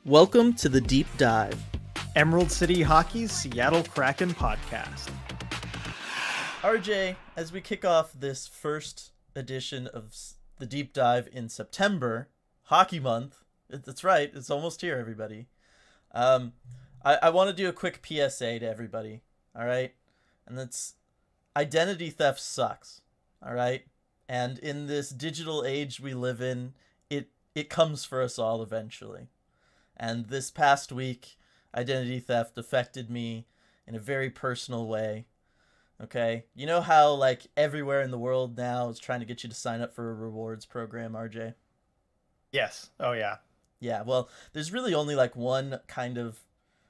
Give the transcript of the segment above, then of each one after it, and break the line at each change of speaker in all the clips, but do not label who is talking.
Welcome to the Deep Dive.
Emerald City Hockey's Seattle Kraken podcast.
RJ, as we kick off this first edition of the Deep Dive in September, Hockey Month, that's right, it's almost here, everybody. I want to do a quick PSA to everybody, all right? And that's identity theft sucks, all right? And in this digital age we live in, it comes for us all eventually. And this past week, identity theft affected me in a very personal way. Okay? You know how, like, everywhere in the world now is trying to get you to sign up for a rewards program, RJ?
Yes. Oh, yeah.
Yeah, well, there's really only, like, one kind of,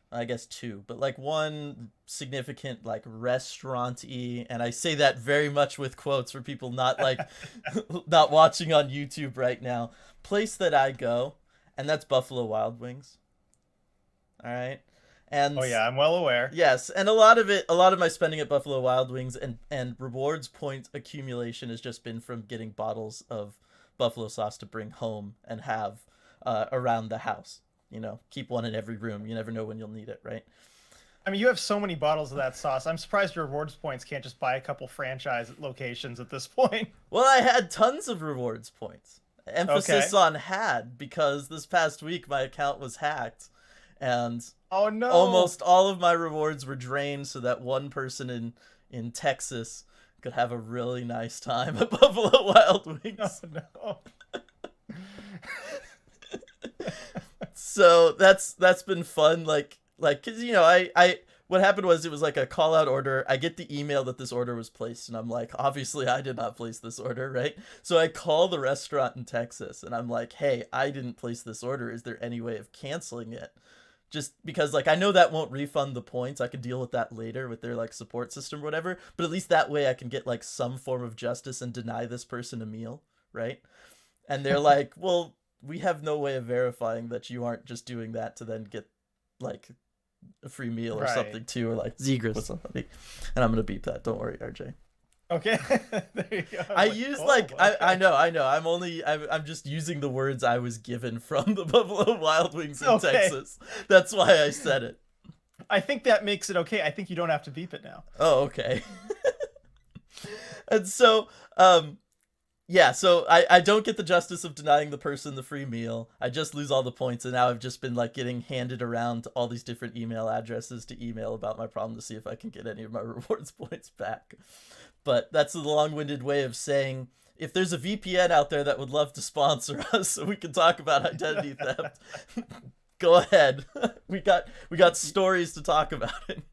I guess two, but, like, one significant, like, restaurant-y, and I say that very much with quotes for people not, like, not watching on YouTube right now, place that I go, and that's Buffalo Wild Wings. All right. And
oh yeah, I'm well aware.
Yes, and a lot of my spending at Buffalo Wild Wings and rewards point accumulation has just been from getting bottles of buffalo sauce to bring home and have around the house. You know, keep one in every room. You never know when you'll need it, right?
I mean, you have so many bottles of that sauce. I'm surprised your rewards points can't just buy a couple franchise locations at this point.
Well, I had tons of rewards points. Emphasis on had, because this past week my account was hacked and
oh no,
almost all of my rewards were drained so that one person in Texas could have a really nice time at Buffalo Wild Wings.
Oh no.
So that's been fun, like cuz you know, I what happened was it was like a call out order. I get the email that this order was placed and I'm like, obviously I did not place this order, right? So I call the restaurant in Texas and I'm like, "Hey, I didn't place this order. Is there any way of canceling it?" Just because, like, I know that won't refund the points. I could deal with that later with their, like, support system or whatever, but at least that way I can get, like, some form of justice and deny this person a meal, right? And they're like, "Well, we have no way of verifying that you aren't just doing that to then get, like, a free meal or something too, or like Zegras or something." And I'm gonna beep that. Don't worry, RJ.
Okay. There you go.
I know. I'm just using the words I was given from the Buffalo Wild Wings in Texas. That's why I said it.
I think that makes it okay. I think you don't have to beep it now.
Oh, okay. And so, yeah, so I don't get the justice of denying the person the free meal. I just lose all the points, and now I've just been, like, getting handed around all these different email addresses to email about my problem to see if I can get any of my rewards points back. But that's a long-winded way of saying, if there's a VPN out there that would love to sponsor us so we can talk about identity theft, go ahead. We got stories to talk about it.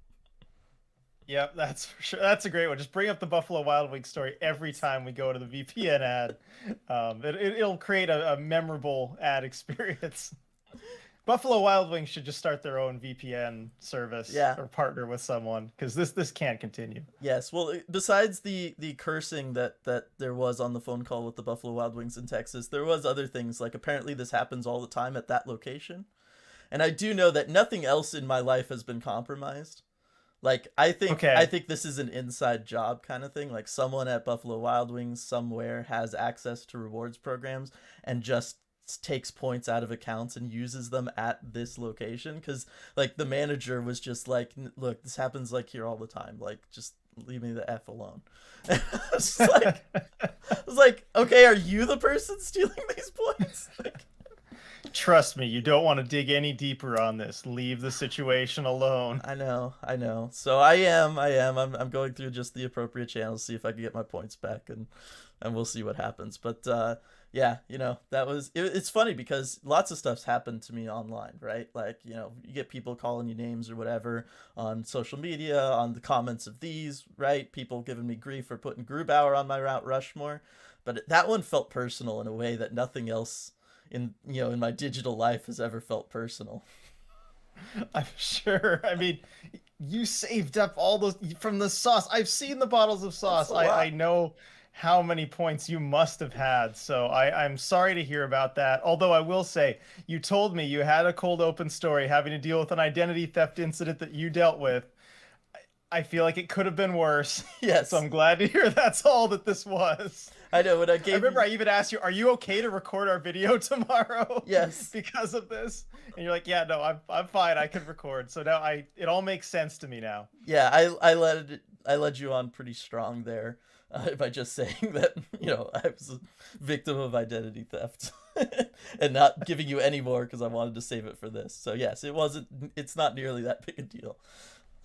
Yep, that's for sure. That's a great one. Just bring up the Buffalo Wild Wings story every time we go to the VPN ad. It'll create a memorable ad experience. Buffalo Wild Wings should just start their own VPN service, or partner with someone, because this can't continue.
Yes, well, besides the cursing that there was on the phone call with the Buffalo Wild Wings in Texas, there was other things, like apparently this happens all the time at that location. And I do know that nothing else in my life has been compromised. Like, I think this is an inside job kind of thing. Like, someone at Buffalo Wild Wings somewhere has access to rewards programs and just takes points out of accounts and uses them at this location. Because, like, the manager was just like, "Look, this happens, like, here all the time. Like, just leave me the F alone." I was like, okay, are you the person stealing these points? Like,
trust me, you don't want to dig any deeper on this. Leave the situation alone.
I know. So I'm going through just the appropriate channels, see if I can get my points back, and we'll see what happens. But yeah, you know, it's funny because lots of stuff's happened to me online, right? Like, you know, you get people calling you names or whatever on social media, on the comments of these, right? People giving me grief for putting Grubauer on my Mount Rushmore. But that one felt personal in a way that nothing else in my digital life has ever felt personal.
I'm sure. I mean, you saved up all those from the sauce. I've seen the bottles of sauce. I know how many points you must have had. So I'm sorry to hear about that. Although I will say, you told me you had a cold open story having to deal with an identity theft incident that you dealt with. I feel like it could have been worse.
Yes.
So I'm glad to hear that's all that this was.
I know when I gave.
I remember I even asked you, "Are you okay to record our video tomorrow?"
Yes.
Because of this, and you're like, "Yeah, no, I'm fine. I can record." So now it all makes sense to me now.
Yeah, I led you on pretty strong there by just saying that I was a victim of identity theft and not giving you any more because I wanted to save it for this. So yes, it's not nearly that big a deal.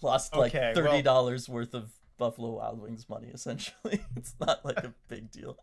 Lost like
Okay,
$30 worth of Buffalo Wild Wings money essentially. It's not like a big deal.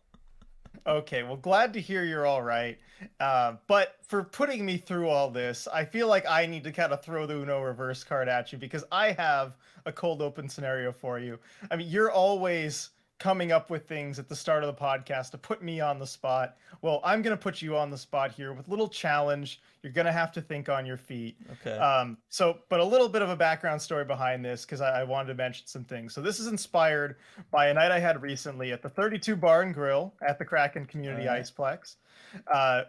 Okay, well, glad to hear you're all right. But for putting me through all this, I feel like I need to kind of throw the Uno reverse card at you because I have a cold open scenario for you. I mean, you're always coming up with things at the start of the podcast to put me on the spot. Well, I'm going to put you on the spot here with a little challenge. You're going to have to think on your feet.
Okay.
But a little bit of a background story behind this because I wanted to mention some things. So this is inspired by a night I had recently at the 32 Bar and Grill at the Kraken Community Iceplex,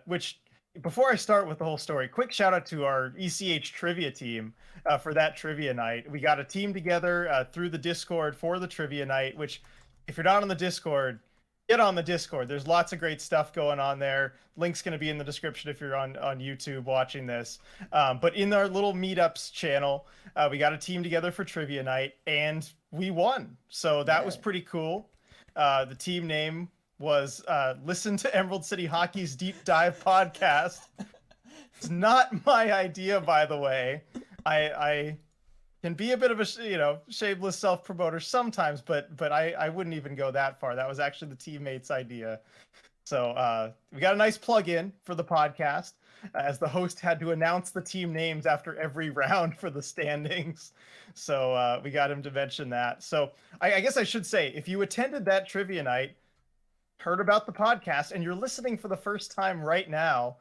which before I start with the whole story, quick shout out to our ECH trivia team for that trivia night. We got a team together through the Discord for the trivia night, which if you're not on the Discord, get on the Discord. There's lots of great stuff going on there. Link's going to be in the description if you're on YouTube watching this. But in our little meetups channel, we got a team together for trivia night and we won. So that was pretty cool. The team name was Listen to Emerald City Hockey's Deep Dive Podcast. It's not my idea, by the way. I can be a bit of a shameless self-promoter sometimes, but I wouldn't even go that far. That was actually the teammates' idea. So we got a nice plug-in for the podcast, as the host had to announce the team names after every round for the standings. So we got him to mention that. So I guess I should say, if you attended that trivia night, heard about the podcast, and you're listening for the first time right now,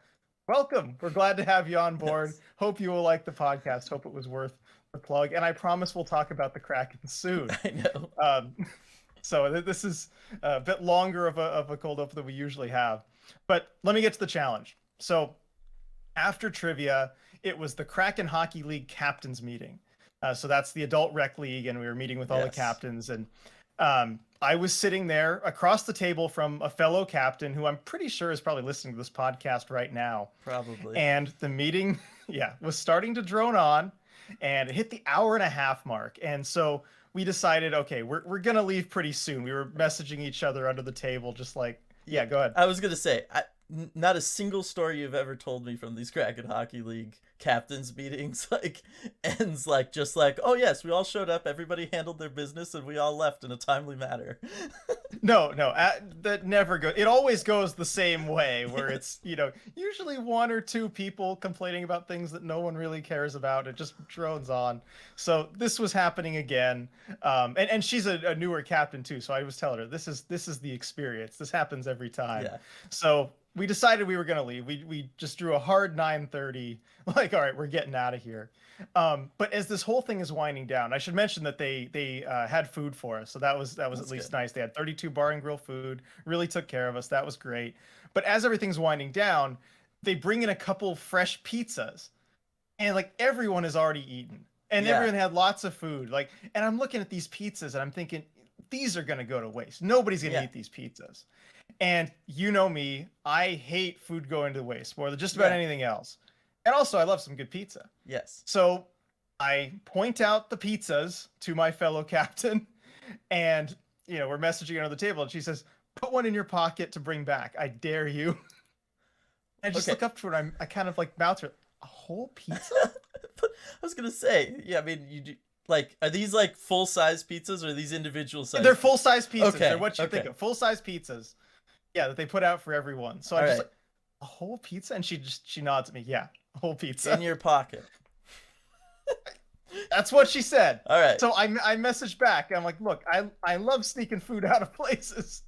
welcome. We're glad to have you on board. Yes. Hope you will like the podcast. Hope it was worth the plug. And I promise we'll talk about the Kraken soon.
I know.
So this is a bit longer of a cold open than we usually have. But let me get to the challenge. So after trivia, it was the Kraken Hockey League captains meeting. So that's the adult rec league, and we were meeting with all the captains. And I was sitting there across the table from a fellow captain who I'm pretty sure is probably listening to this podcast right now.
Probably.
And the meeting, was starting to drone on, and it hit the hour-and-a-half mark. And so we decided, okay, we're going to leave pretty soon. We were messaging each other under the table, just like, go ahead.
I was going to say, not a single story you've ever told me from these Kraken Hockey League captains meetings ends just like, oh yes, we all showed up, everybody handled their business, and we all left in a timely manner.
No, that never goes. It always goes the same way, where it's usually one or two people complaining about things that no one really cares about. It just drones on. So this was happening again, and she's a newer captain too. So I was telling her this is the experience. This happens every time. Yeah. So we decided we were going to leave. We just drew a hard 9:30. Like, all right, we're getting out of here. But as this whole thing is winding down, I should mention that they had food for us. So that was That's at least good. Nice. They had 32 Bar and Grill food, really took care of us. That was great. But as everything's winding down, they bring in a couple fresh pizzas, and everyone has already eaten, and everyone had lots of food. And I'm looking at these pizzas and I'm thinking, these are going to go to waste. Nobody's going to eat these pizzas. And you know me, I hate food going to waste more than just about anything else. And also, I love some good pizza.
Yes.
So I point out the pizzas to my fellow captain, and we're messaging under the table, and she says, "Put one in your pocket to bring back. I dare you." I just look up to her, and I kind of mouth her, "A whole pizza?"
I was gonna say, I mean, you do. Are these full-size pizzas, or are these individual size?
They're full-size pizzas. Okay. They're what you think of. Full-size pizzas. Yeah, that they put out for everyone. So I'm just a whole pizza? And she nods at me. Yeah, a whole pizza.
In your pocket.
That's what she said.
All right.
So I messaged back. I'm like, look, I love sneaking food out of places,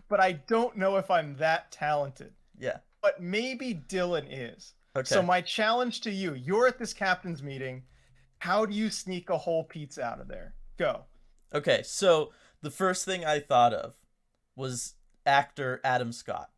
but I don't know if I'm that talented.
Yeah.
But maybe Dylan is.
Okay.
So my challenge to you're at this captain's meeting. How do you sneak a whole pizza out of there? Go.
Okay, so the first thing I thought of was actor Adam Scott.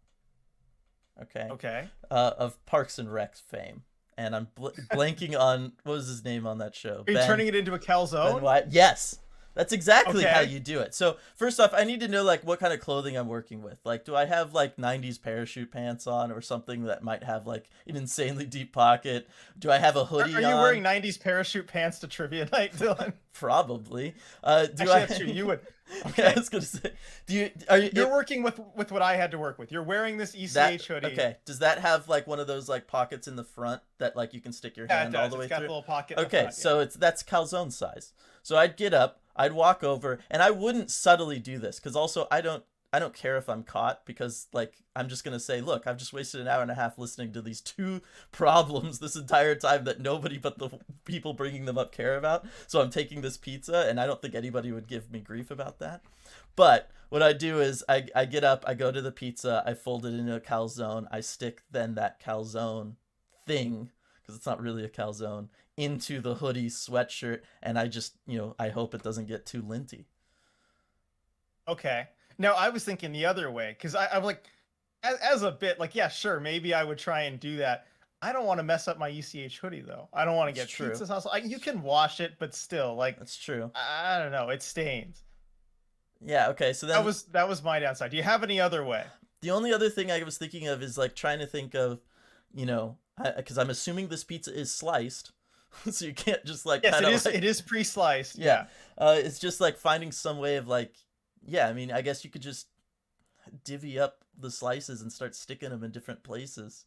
Okay. Of Parks and Rec fame. And I'm blanking on, what was his name on that show?
Are you turning it into a calzone?
Yes. That's exactly how
Okay.
you do it. So first off, I need to know like what kind of clothing I'm working with. Like, do I have like 90s parachute pants on or something that might have like an insanely deep pocket? Do I have a
Are
hoodie
you
on?
wearing 90s parachute pants to trivia night, Dylan?
Probably. Do
Actually,
I?
that's true. You would.
Yeah, I
Okay.
was gonna say. Do you? Are you?
You're working with what I had to work with. You're wearing this
That
ECH hoodie.
okay? Does that have like one of those like pockets in the front that like you can stick your
Yeah, it
hand all
does.
the
It's
way
got the
through?
little pocket in the
Okay,
front. Yeah.
so that's calzone size. So I'd get up, I'd walk over, and I wouldn't subtly do this because also I don't care if I'm caught because like I'm just gonna say, look, I've just wasted an hour and a half listening to these two problems this entire time that nobody but the people bringing them up care about. So I'm taking this pizza, and I don't think anybody would give me grief about that. But what I do is I get up, I go to the pizza, I fold it into a calzone, I stick then that calzone thing, because it's not really a calzone, into the hoodie sweatshirt, and I just, I hope it doesn't get too linty.
Okay. Now I was thinking the other way because I'm like, as a bit, like, yeah, sure, maybe I would try and do that. I don't want to mess up my ECH hoodie though. I don't want to
That's
get
true.
pizza sauce. You can wash it, but still, like,
That's true.
I don't know, it stains.
Yeah, okay, so
That
then
was my downside. Do you have any other way?
the only other thing I was thinking of is like trying to think of, because I'm assuming this pizza is sliced, so you can't just like
Yes,
kind
it
of
is.
like
It is pre-sliced.
yeah.
Yeah.
It's just like finding some way of like, yeah, I mean, I guess you could just divvy up the slices and start sticking them in different places.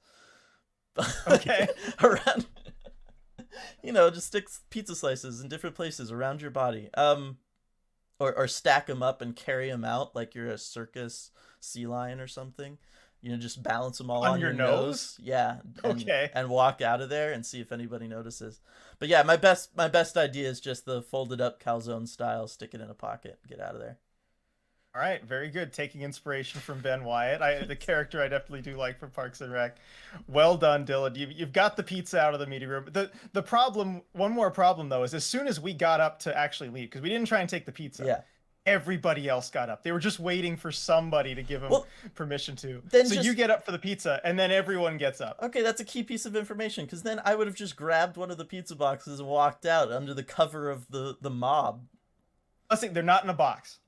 Okay.
Like, around, just stick pizza slices in different places around your body. Or stack them up and carry them out like you're a circus sea lion or something. Just balance them all
On
on
your
your
nose?
nose. Yeah, and
Okay.
and walk out of there and see if anybody notices. But yeah, my best idea is just the folded up calzone style, stick it in a pocket, get out of there.
All right, very good. Taking inspiration from Ben Wyatt, the character I definitely do like from Parks and Rec. Well done, Dylan. You've got the pizza out of the meeting room. The problem, one more problem though, is as soon as we got up to actually leave, because we didn't try and take the pizza,
Yeah.
everybody else got up. They were just waiting for somebody to give them
Well,
permission to.
then
So you
just
get up for the pizza, and then everyone gets up.
okay, that's a key piece of information because then I would have just grabbed one of the pizza boxes and walked out under the cover of the mob.
Let's see, they're not in a box.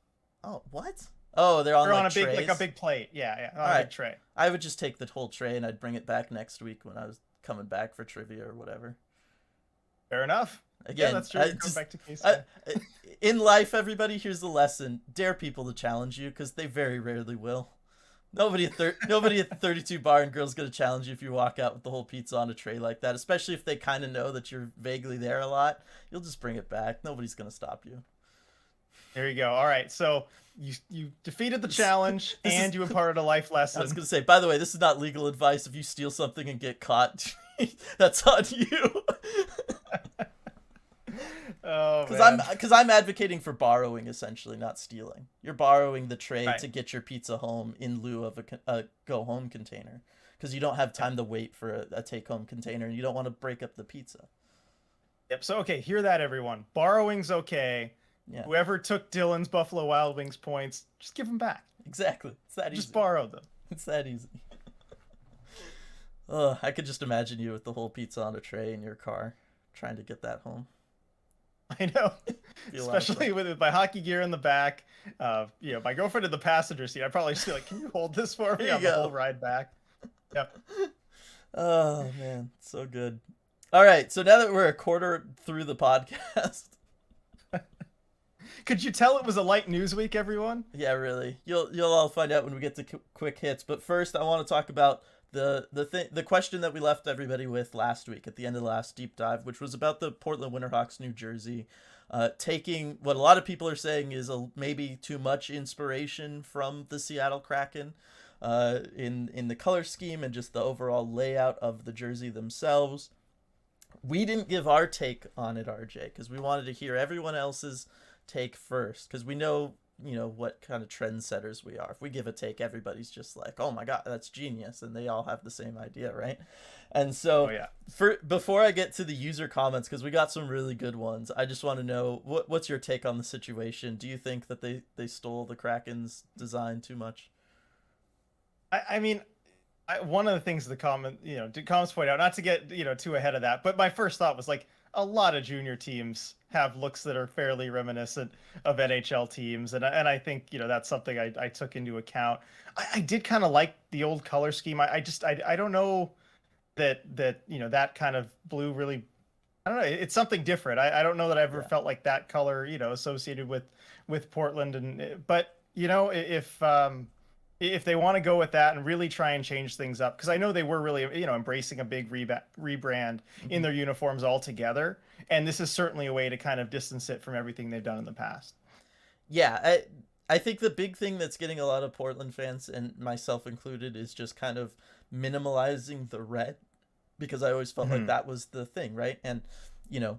Oh, what? Oh, they're on
They're on
like
a big, like a
trays.
big plate. Yeah, yeah,
All
on a
right.
big tray.
I would just take the whole tray and I'd bring it back next week when I was coming back for trivia or whatever.
Fair enough. Yeah,
Again,
that's true.
I
You're going
just
back to case.
I, in life, everybody, here's the lesson: dare people to challenge you because they very rarely will. Nobody at the 32 Bar and Grill's gonna challenge you if you walk out with the whole pizza on a tray like that. Especially if they kind of know that you're vaguely there a lot. You'll just bring it back. Nobody's gonna stop you.
There you go. All right. So you defeated the challenge
This
and
is.
you imparted a life
I was
lesson.
gonna say. By the way, this is not legal advice. If you steal something and get caught, that's on you.
Oh
Because
man.
I'm advocating for borrowing essentially, not stealing. You're borrowing the tray
Right.
to get your pizza home in lieu of a go home container, because you don't have time to wait for a take home container, and you don't want to break up the pizza.
Yep. So okay, hear that everyone. Borrowing's okay.
Yeah,
Whoever took Dylan's Buffalo Wild Wings points, just give them back.
exactly. It's that
Just
easy.
borrow them.
It's that easy. Ugh, I could just imagine you with the whole pizza on a tray in your car, trying to get that home.
I know.
Be a lot of fun.
Especially with my hockey gear in the back. My girlfriend in the passenger seat. I'd probably just be like, "Can you hold this for me
There
on
you
the
go.
whole ride back?" Yep.
Oh man, so good. All right, so now that we're a quarter through the podcast,
Could you tell it was a light news week, everyone?
yeah, really. You'll all find out when we get to quick hits. But first, I want to talk about the question that we left everybody with last week at the end of the last deep dive, which was about the Portland Winterhawks, New Jersey, taking what a lot of people are saying is maybe too much inspiration from the Seattle Kraken, in the color scheme and just the overall layout of the jersey themselves. We didn't give our take on it, RJ, because we wanted to hear everyone else's take first, because we know what kind of trendsetters we are. If we give a take, everybody's just like, oh my god, that's genius, and they all have the same idea, right? And so
Oh yeah.
before I get to the user comments, because we got some really good ones, I just want to know what's your take on the situation. Do you think that they stole the Kraken's design too much?
I mean, One of the things the comments point out, not to get too ahead of that, but my first thought was like a lot of junior teams have looks that are fairly reminiscent of NHL teams, and I think that's something I took into account. I did kind of like the old color scheme. I don't know that kind of blue really. I don't know. It's something different. I don't know that I ever
Yeah.
felt like that color, associated with Portland. And but if they want to go with that and really try and change things up, because I know they were really embracing a big rebrand in
Mhm.
their uniforms altogether, and this is certainly a way to kind of distance it from everything they've done in the past.
Yeah, I think the big thing that's getting a lot of Portland fans, and myself included, is just kind of minimalizing the red, because I always felt like
Hmm.
that was the thing, right? And you know,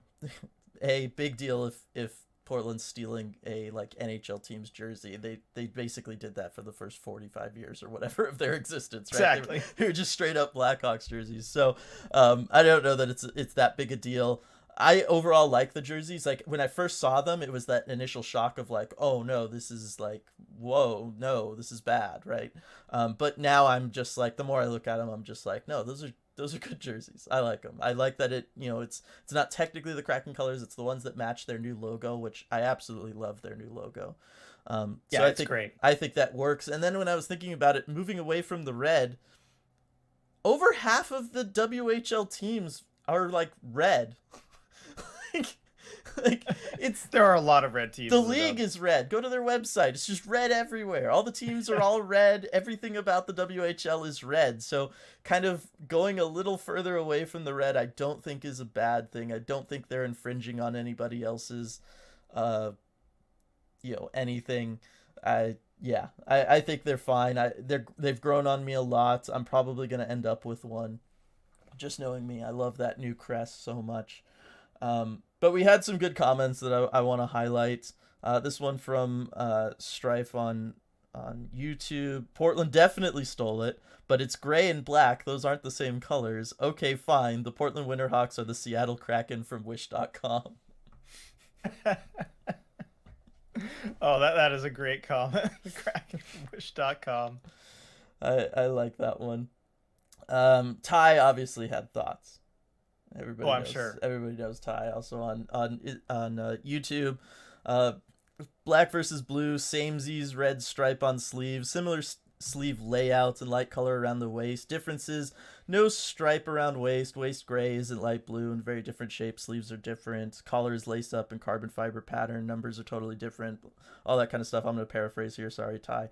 a big deal if Portland's stealing a like NHL team's jersey. They basically did that for the first 45 years or whatever of their existence, right?
Exactly.
They were just straight up Blackhawks jerseys. So I don't know that it's that big a deal. I overall like the jerseys. Like when I first saw them, it was that initial shock of like, oh no, this is like, whoa, no, this is bad, right? But now I'm just like, the more I look at them, I'm just like, no, those are good jerseys. I like them. I like that it's not technically the Kraken colors. It's the ones that match their new logo, which I absolutely love their new logo. So
Yeah, it's great.
I think that works. And then when I was thinking about it, moving away from the red, over half of the WHL teams are like red. like, like it's
There are a lot of red teams
the
in the
league
dub.
is red. Go to their website. It's just red everywhere. All the teams are all red. Everything about the WHL is red. So, kind of going a little further away from the red, I don't think is a bad thing. I don't think they're infringing on anybody else's, uh, anything. I think they're fine. They've grown on me a lot. I'm probably gonna end up with one. Just knowing me, I love that new crest so much. But we had some good comments that I want to highlight. This one from Strife on YouTube. Portland definitely stole it, but it's gray and black. Those aren't the same colors. Okay, fine. The Portland Winterhawks are the Seattle Kraken from Wish.com.
Oh, that is a great comment. Kraken from Wish.com.
I like that one. Ty obviously had thoughts.
Oh,
Everybody
I'm
knows.
sure.
Everybody knows Ty. Also on YouTube, uh, black versus blue, samesies, red stripe on sleeves, similar sleeve layouts and light color around the waist. Differences: no stripe around waist. Waist gray isn't light blue and very different shape. Sleeves are different. Collar is lace up and carbon fiber pattern. Numbers are totally different. All that kind of stuff. I'm gonna paraphrase here. Sorry, Ty.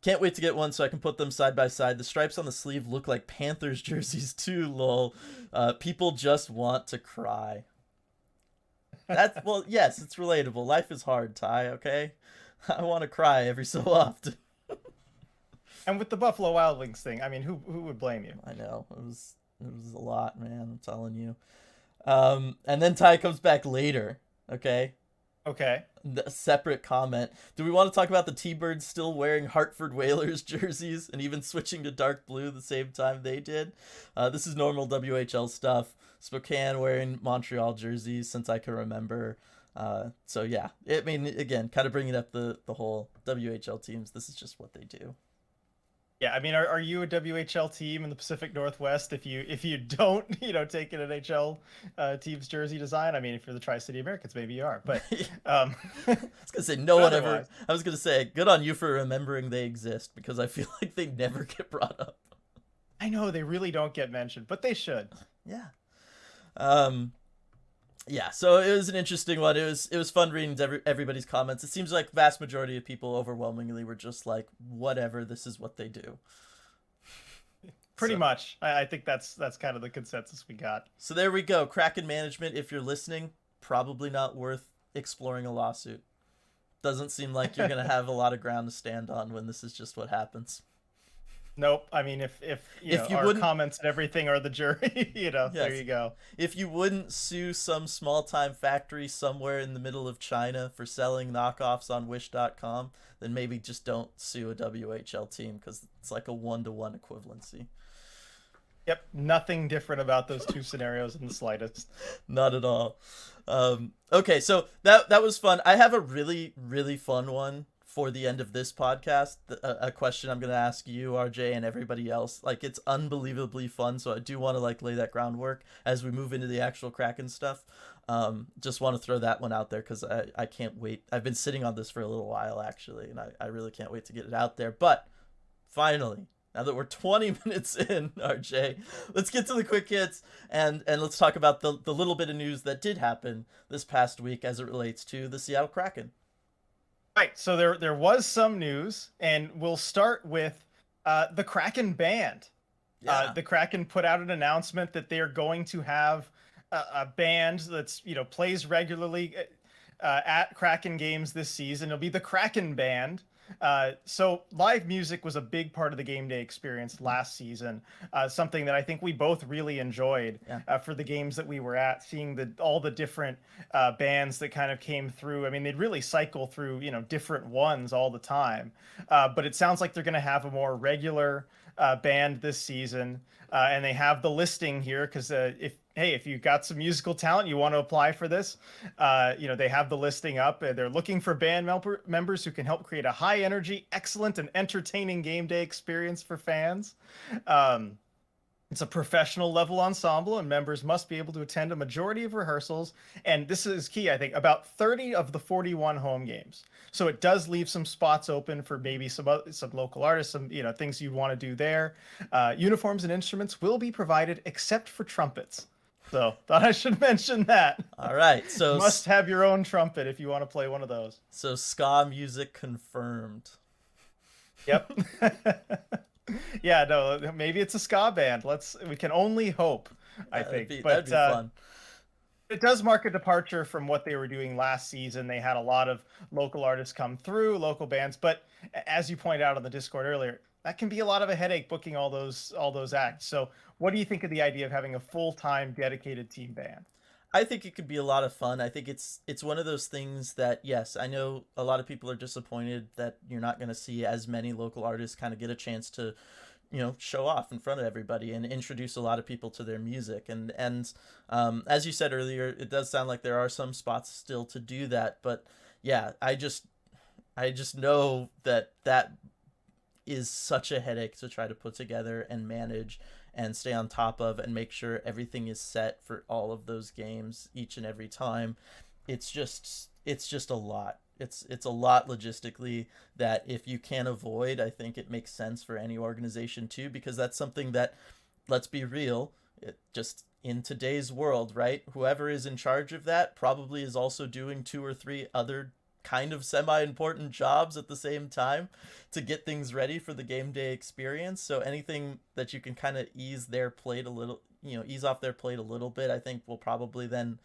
Can't wait to get one so I can put them side by side. The stripes on the sleeve look like Panthers jerseys too, lol. People just want to cry. That's, well, yes, it's relatable. Life is hard, Ty, okay? I want to cry every so often.
And with the Buffalo Wild Wings thing, I mean, who would blame you?
I know. It was a lot, man, I'm telling you. And then Ty comes back later, okay?
Okay.
A separate comment. Do we want to talk about the T-Birds still wearing Hartford Whalers jerseys and even switching to dark blue the same time they did? This is normal WHL stuff. Spokane wearing Montreal jerseys since I can remember. So yeah, I mean, again, kind of bringing up the whole WHL teams. This is just what they do.
Yeah, I mean, are you a WHL team in the Pacific Northwest if you don't take an NHL team's jersey design? I mean, if you're the Tri-City Americans, maybe you are, but um,
I was gonna say no
but
one ever.
otherwise,
I was gonna say good on you for remembering they exist because I feel like they never get brought up.
I know they really don't get mentioned, but they should.
Yeah. Um, yeah, so it was an interesting one. It was fun reading everybody's comments. It seems like vast majority of people overwhelmingly were just like, whatever, this is what they do.
Pretty
So
much. I think that's kind of the consensus we got.
so there we go. Kraken management, if you're listening, probably not worth exploring a lawsuit. Doesn't seem like you're gonna have a lot of ground to stand on when this is just what happens.
Nope. I mean, if
If you
our
wouldn't,
comments and everything are the jury, there
yes,
you go.
if you wouldn't sue some small time factory somewhere in the middle of China for selling knockoffs on Wish.com, then maybe just don't sue a WHL team because it's like a 1-to-1 equivalency.
Yep. Nothing different about those two scenarios in the slightest.
Not at all. Okay, so that was fun. I have a really really fun one for the end of this podcast, a question I'm going to ask you, RJ, and everybody else. Like, it's unbelievably fun, so I do want to like lay that groundwork as we move into the actual Kraken stuff. Just want to throw that one out there because I can't wait. I've been sitting on this for a little while, actually, and I really can't wait to get it out there. But finally, now that we're 20 minutes in, RJ, let's get to the quick hits and let's talk about the little bit of news that did happen this past week as it relates to the Seattle Kraken.
Right. So there was some news, and we'll start with the Kraken band.
Yeah.
The Kraken put out an announcement that they're going to have a band that's plays regularly at Kraken games this season. It'll be the Kraken band. So live music was a big part of the game day experience last season. Something that I think we both really enjoyed for the games that we were at, seeing all the different bands that kind of came through. I mean, they'd really cycle through, different ones all the time. But it sounds like they're going to have a more regular band this season. And they have the listing here because if you've got some musical talent, you want to apply for this, they have the listing up. They're looking for band members who can help create a high energy, excellent, and entertaining game day experience for fans. It's a professional level ensemble, and members must be able to attend a majority of rehearsals. And this is key, I think, about 30 of the 41 home games. So it does leave some spots open for maybe some local artists, some things you'd want to do there. Uniforms and instruments will be provided except for trumpets. So thought I should mention that.
All right. So
you must have your own trumpet if you want to play one of those.
So ska music confirmed.
Yep. Yeah, no, maybe it's a ska band. We can only hope, I think.
That'd be fun.
It does mark a departure from what they were doing last season. They had a lot of local artists come through, local bands, but as you pointed out on the Discord earlier, that can be a lot of a headache booking all those acts. So what do you think of the idea of having a full-time dedicated team band?
I think it could be a lot of fun. I think it's one of those things that, yes, I know a lot of people are disappointed that you're not going to see as many local artists kind of get a chance to, show off in front of everybody and introduce a lot of people to their music. And as you said earlier, it does sound like there are some spots still to do that. But yeah, I just know that is such a headache to try to put together and manage and stay on top of and make sure everything is set for all of those games each and every time. It's just a lot. It's a lot logistically that if you can avoid, I think it makes sense for any organization too, because that's something that, let's be real, it just in today's world, right? Whoever is in charge of that probably is also doing 2 or 3 other kind of semi-important jobs at the same time to get things ready for the game day experience. So anything that you can kind of ease off their plate a little bit, I think will probably then,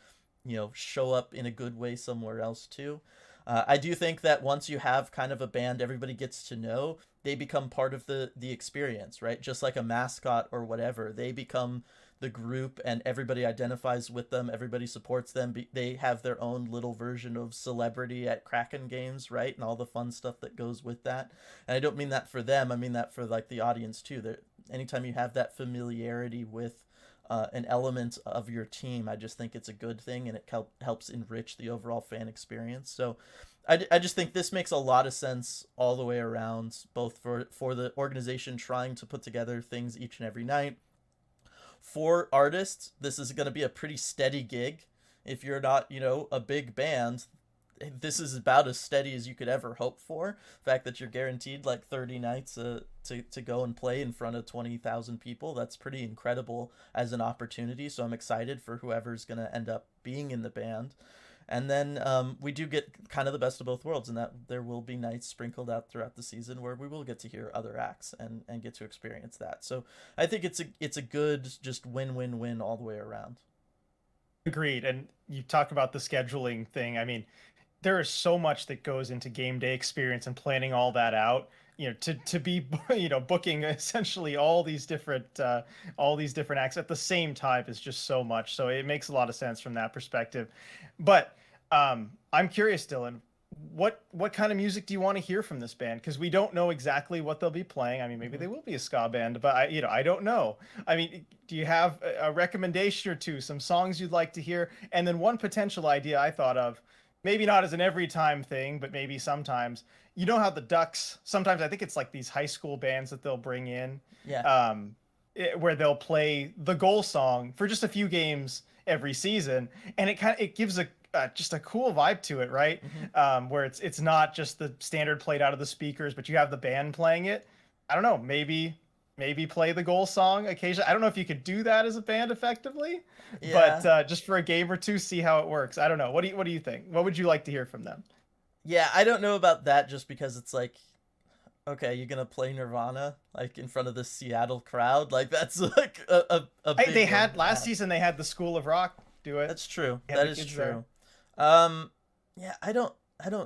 show up in a good way somewhere else too. I do think that once you have kind of a band everybody gets to know, they become part of the experience, right? Just like a mascot or whatever, they become the group and everybody identifies with them, everybody supports them. They have their own little version of celebrity at Kraken games, right? And all the fun stuff that goes with that. And I don't mean that for them, I mean that for like the audience too. That anytime you have that familiarity with an element of your team, I just think it's a good thing, and it helps enrich the overall fan experience. So I just think this makes a lot of sense all the way around, both for the organization trying to put together things each and every night. For artists, this is going to be a pretty steady gig. If you're not, a big band, this is about as steady as you could ever hope for. The fact that you're guaranteed like 30 nights to go and play in front of 20,000 people, that's pretty incredible as an opportunity. So I'm excited for whoever's going to end up being in the band. And then we do get kind of the best of both worlds, in that there will be nights sprinkled out throughout the season where we will get to hear other acts and get to experience that. So I think it's a good just win-win-win all the way around.
Agreed. And you talk about the scheduling thing. I mean, there is so much that goes into game day experience and planning all that out. To be booking essentially all these different acts at the same time is just so much. So it makes a lot of sense from that perspective. But I'm curious, Dylan, what kind of music do you want to hear from this band? Because we don't know exactly what they'll be playing. I mean, maybe they will be a ska band, but I don't know. I mean, do you have a recommendation or two, some songs you'd like to hear? And then one potential idea I thought of, maybe not as an every time thing, but maybe sometimes. You know how the Ducks sometimes I think it's like these high school bands that they'll bring in,
Yeah.
where they'll play the goal song for just a few games every season, and it gives a just a cool vibe to it, right?
Hmm.
Where it's not just the standard played out of the speakers, but you have the band playing it. I don't know, maybe play the goal song occasionally. I don't know if you could do that as a band effectively, but
Yeah.
just for a game or two, see how it works. I don't know. What do you think? What would you like to hear from them?
Yeah, I don't know about that just because it's like, okay, you're gonna play Nirvana like in front of the Seattle crowd, like that's like a
They
big one
had
to
last
ask.
season. They had the School of Rock do it.
That's true.
They had
That
the
is
kids there.
true. Um, yeah, I don't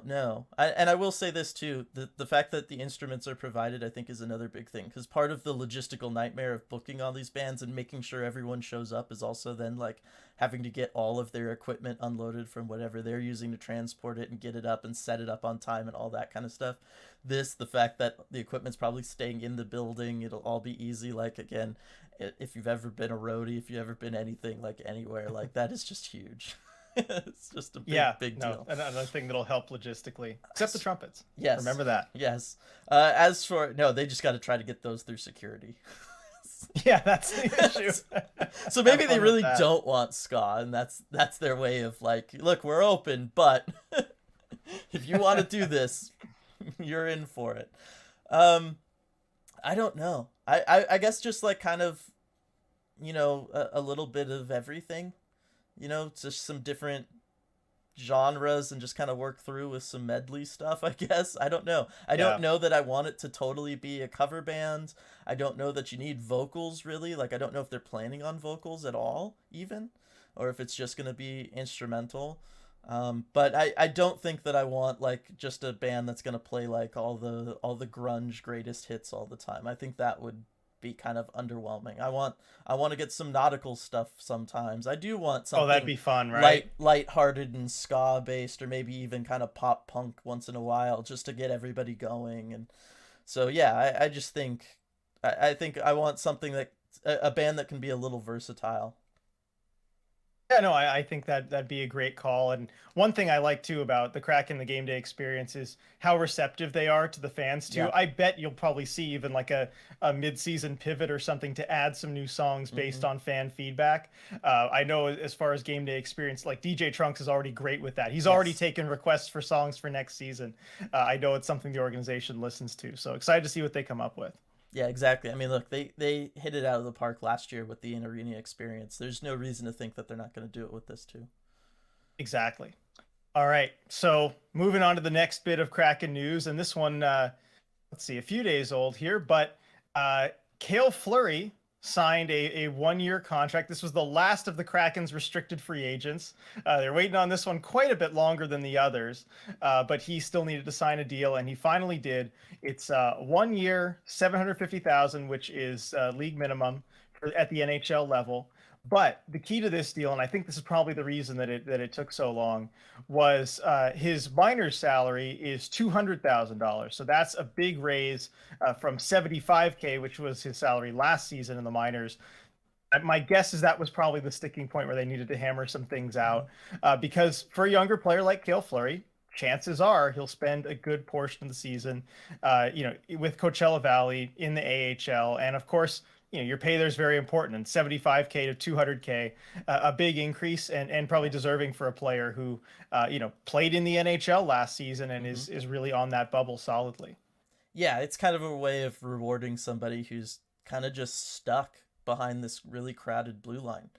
know. And I will say this too: the fact that the instruments are provided, I think, is another big thing because part of the logistical nightmare of booking all these bands and making sure everyone shows up is also then like having to get all of their equipment unloaded from whatever they're using to transport it and get it up and set it up on time and all that kind of stuff. The fact that the equipment's probably staying in the building, it'll all be easy. Like again, if you've ever been a roadie, if you've ever been anything like anywhere, like that is just huge. It's just a big,
Yeah,
big
no,
deal.
another thing that'll help logistically, except the trumpets.
Yes,
Remember that.
yes. As for no, they just got to try to get those through security.
Yeah, that's the issue.
So
Have
maybe they
fun with
really
that.
don't want ska, and that's their way of like, look, we're open, but if you want to do this, you're in for it. Um, I don't know. I guess just like kind of a little bit of everything. Just some different genres and just kind of work through with some medley stuff, I guess. I don't know. I don't
Yeah.
know that I want it to totally be a cover band. I don't know that you need vocals really. Like I don't know if they're planning on vocals at all even or if it's just going to be instrumental. But I don't think that I want like just a band that's going to play like all the grunge greatest hits all the time. I think that would be kind of underwhelming. I want to get some nautical stuff sometimes. I do want
Oh, that'd
something
be fun, right?
light-hearted and ska based or maybe even kind of pop punk once in a while just to get everybody going. And so yeah, I just think I think I want something that a band that can be a little versatile.
Yeah, no, I think that that'd be a great call. And one thing I like too about the Kraken, the game day experience, is how receptive they are to the fans too.
Yeah.
I bet you'll probably see even like a mid-season pivot or something to add some new songs based
Hmm.
on fan feedback. I know as far as game day experience, like DJ Trunks is already great with that. He's already
Yes.
taken requests for songs for next season. I know it's something the organization listens to. So excited to see what they come up with.
Yeah, exactly. I mean, look, they hit it out of the park last year with the in arena experience. There's no reason to think that they're not going to do it with this too.
Exactly. All right. So moving on to the next bit of Kraken news, and this one, let's see, a few days old here, but uh, Cale Fleury signed a 1 year contract. This was the last of the Kraken's restricted free agents. They're waiting on this one quite a bit longer than the others, but he still needed to sign a deal, and he finally did. It's 1 year, 750,000, which is league minimum at the NHL level. But the key to this deal, and I think this is probably the reason that it took so long, was his minor's salary is $200,000. So that's a big raise from 75K, which was his salary last season in the minors. My guess is that was probably the sticking point where they needed to hammer some things
Hmm.
out, because for a younger player like Cale Fleury, chances are he'll spend a good portion of the season, with Coachella Valley in the AHL, and of course, your pay there is very important. And 75K to 200K, a big increase, and probably deserving for a player who, played in the NHL last season and
Hmm.
is really on that bubble solidly.
Yeah, it's kind of a way of rewarding somebody who's kind of just stuck behind this really crowded blue line.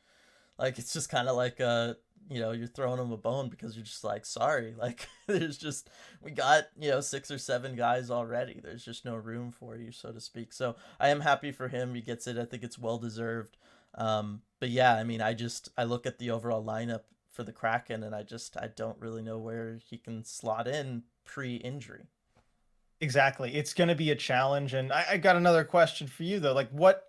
Like it's just kind of like you're throwing them a bone because you're just like sorry, like there's just we got 6 or 7 guys already. There's just no room for you, so to speak. So I am happy for him. He gets it. I think it's well deserved. But yeah, I mean, I look at the overall lineup for the Kraken, and I don't really know where he can slot in pre-injury.
Exactly. It's going to be a challenge. And I got another question for you, though. Like, what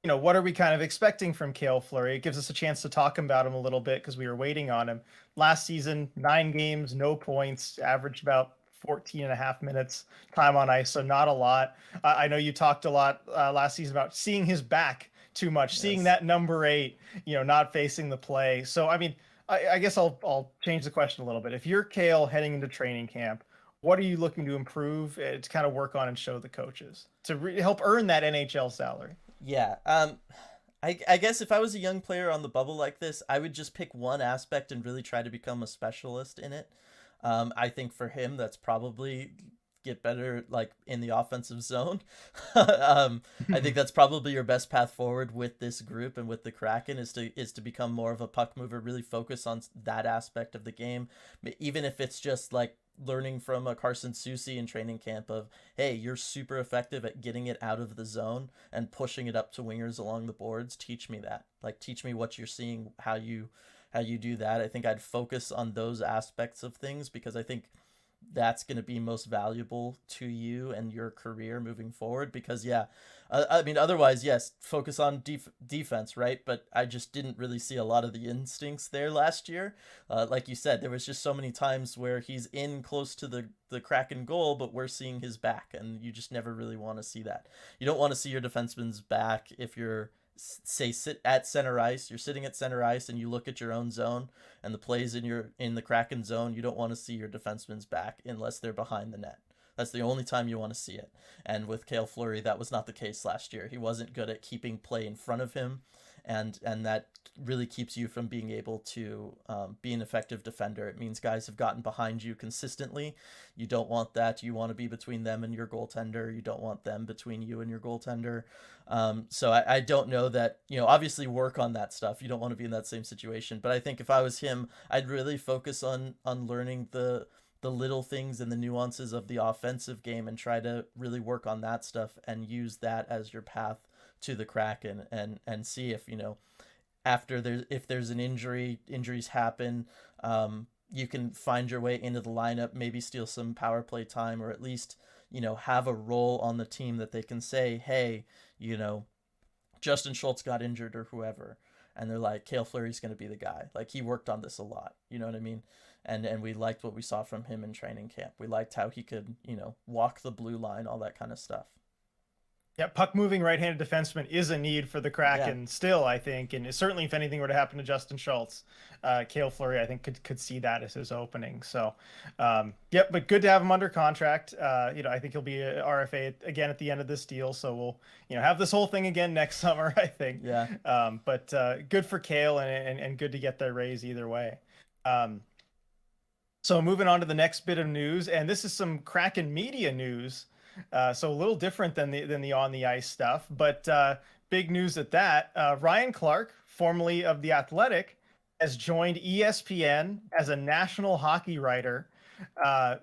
are we kind of expecting from Cale Fleury? It gives us a chance to talk about him a little bit because we were waiting on him. Last season, 9 games, no points, averaged about 14 and a half minutes time on ice, so not a lot. I know you talked a lot last season about seeing his back too much, seeing
Yes.
that number 8, not facing the play. So, I mean, I guess I'll change the question a little bit. If you're Kale heading into training camp, what are you looking to improve to kind of work on and show the coaches to help earn that NHL salary?
Yeah. I guess if I was a young player on the bubble like this, I would just pick one aspect and really try to become a specialist in it. I think for him, that's probably get better like in the offensive zone. I think that's probably your best path forward with this group and with the Kraken is to become more of a puck mover, really focus on that aspect of the game, even if it's just like learning from a Carson Soucy in training camp of, hey, you're super effective at getting it out of the zone and pushing it up to wingers along the boards. Teach me that. Like teach me what you're seeing, how you do that. I think I'd focus on those aspects of things because I think that's going to be most valuable to you and your career moving forward because yeah, I mean otherwise yes, focus on defense, right? But I just didn't really see a lot of the instincts there last year. Like you said, there was just so many times where he's in close to the Kraken goal but we're seeing his back and you just never really want to see that. You don't want to see your defenseman's back if you're say sit at center ice, you're sitting at center ice and you look at your own zone and the plays in the Kraken zone, you don't want to see your defenseman's back unless they're behind the net. That's the only time you want to see it. And with Cale Fleury, that was not the case last year. He wasn't good at keeping play in front of him, and that really keeps you from being able to be an effective defender. It means guys have gotten behind you consistently. You don't want that. You want to be between them and your goaltender. You don't want them between you and your goaltender. So I don't know that, obviously work on that stuff. You don't want to be in that same situation. But I think if I was him, I'd really focus on learning the little things and the nuances of the offensive game and try to really work on that stuff and use that as your path to the Kraken and see if after if there's an injuries happen, you can find your way into the lineup, maybe steal some power play time, or at least have a role on the team that they can say, hey, Justin Schultz got injured or whoever, and they're like, Cale Fleury's going to be the guy. Like he worked on this a lot, you know what I mean? And we liked what we saw from him in training camp. We liked how he could walk the blue line, all that kind of stuff.
Yeah, puck moving right-handed defenseman is a need for the
Yeah.
Kraken still, I think, and certainly if anything were to happen to Justin Schultz, Cale Fleury, I think could see that as his opening. So, yep, but good to have him under contract. I think he'll be a RFA again at the end of this deal, so we'll have this whole thing again next summer, I think.
Yeah.
But good for Cale and good to get the raise either way. So moving on to the next bit of news, and this is some Kraken media news. So a little different than the on the ice stuff, but big news at that. Ryan Clark, formerly of The Athletic, has joined ESPN as a national hockey writer.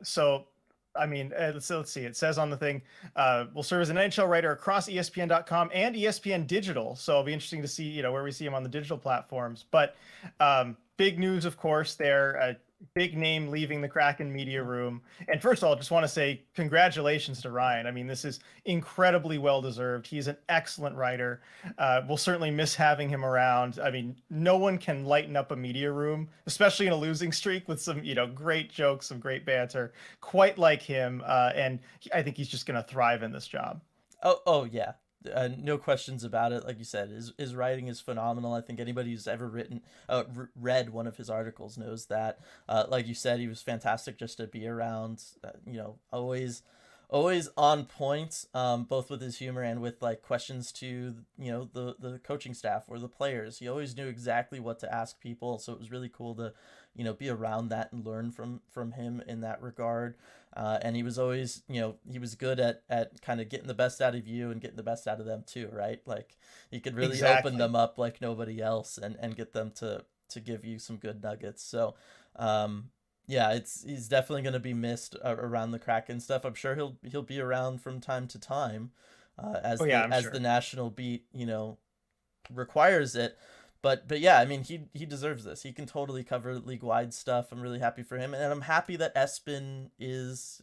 So, I mean, let's see. It says on the thing, will serve as an NHL writer across ESPN.com and ESPN Digital. So it'll be interesting to see, where we see him on the digital platforms. But big news, of course, there. Big name leaving the Kraken media room. And first of all, just want to say congratulations to Ryan. I mean, this is incredibly well deserved. He's an excellent writer. We'll certainly miss having him around. I mean, no one can lighten up a media room, especially in a losing streak with some, great jokes, some great banter, quite like him. And I think he's just going to thrive in this job.
Oh yeah. No questions about it. Like you said, his writing is phenomenal. I think anybody who's ever read one of his articles knows that. Like you said, he was fantastic just to be around. Always on point, both with his humor and with like questions to the coaching staff or the players. He always knew exactly what to ask people, so it was really cool to be around that and learn from him in that regard. And he was always, he was good at kind of getting the best out of you and getting the best out of them too, right? Like he could really open them up like nobody else and get them to give you some good nuggets. So, yeah, he's definitely going to be missed around the Kraken stuff. I'm sure he'll be around from time to time, as the national beat requires it. But yeah, I mean he deserves this. He can totally cover league wide stuff. I'm really happy for him, and I'm happy that ESPN is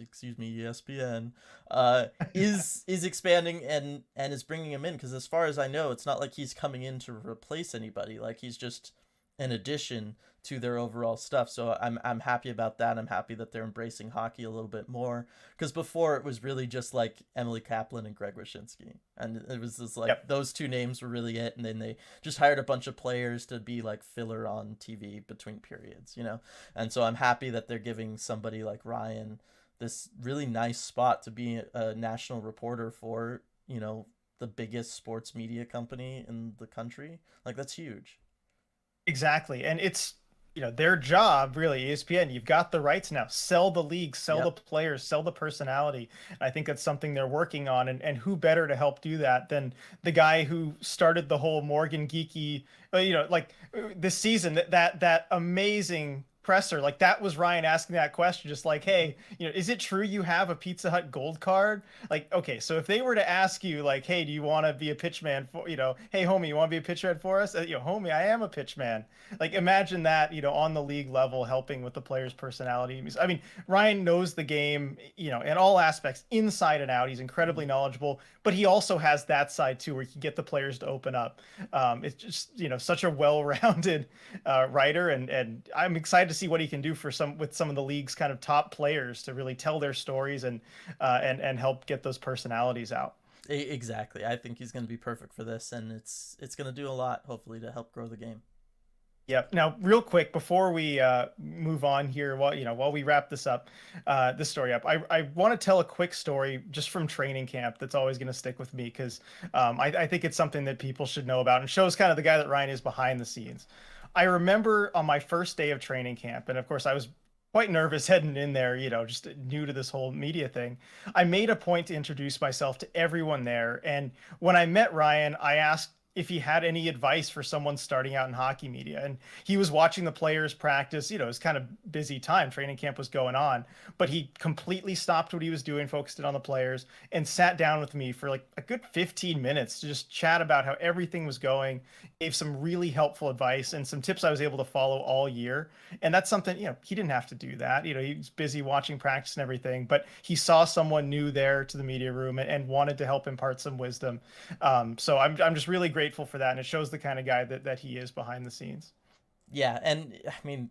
expanding and is bringing him in, because as far as I know, it's not like he's coming in to replace anybody. Like he's just an addition to their overall stuff. So I'm happy about that. I'm happy that they're embracing hockey a little bit more, because before it was really just like Emily Kaplan and Greg Wyshynski, and it was just like
Yep.
those two names were really it, and then they just hired a bunch of players to be like filler on TV between periods, you know. And so I'm happy that they're giving somebody like Ryan this really nice spot to be a national reporter for, you know, the biggest sports media company in the country. Like, that's huge.
Exactly. And it's, their job really, ESPN, you've got the rights now. Sell the league, sell the
Yep.
players, sell the personality. And I think that's something they're working on. And who better to help do that than the guy who started the whole Morgan geeky, like this season, that amazing presser, like that was Ryan asking that question, just like, hey, is it true you have a Pizza Hut gold card? Like, okay, so if they were to ask you, like, hey, do you want to be a pitchman for, hey, homie, you want to be a pitchman for us? Homie, I am a pitchman. Like, imagine that, on the league level, helping with the player's personality. I mean, Ryan knows the game, in all aspects, inside and out. He's incredibly
Mhm.
knowledgeable, but he also has that side too, where he can get the players to open up. It's just, such a well-rounded writer, and I'm excited to see what he can do with some of the league's kind of top players to really tell their stories and help get those personalities out.
Exactly. I think he's going to be perfect for this, and it's going to do a lot, hopefully, to help grow the game.
Yep. Now, real quick before we move on here, while we wrap this story up, I want to tell a quick story just from training camp that's always going to stick with me because I think it's something that people should know about and shows kind of the guy that Ryan is behind the scenes. I remember on my first day of training camp, and of course I was quite nervous heading in there, just new to this whole media thing. I made a point to introduce myself to everyone there, and when I met Ryan, I asked if he had any advice for someone starting out in hockey media. And he was watching the players practice. It was kind of busy time. Training camp was going on, but he completely stopped what he was doing, focused it on the players, and sat down with me for like a good 15 minutes to just chat about how everything was going, gave some really helpful advice and some tips I was able to follow all year. And that's something, he didn't have to do that. He was busy watching practice and everything, but he saw someone new there to the media room and wanted to help impart some wisdom. So I'm just really grateful for that, and it shows the kind of guy that he is behind the scenes.
Yeah, and I mean,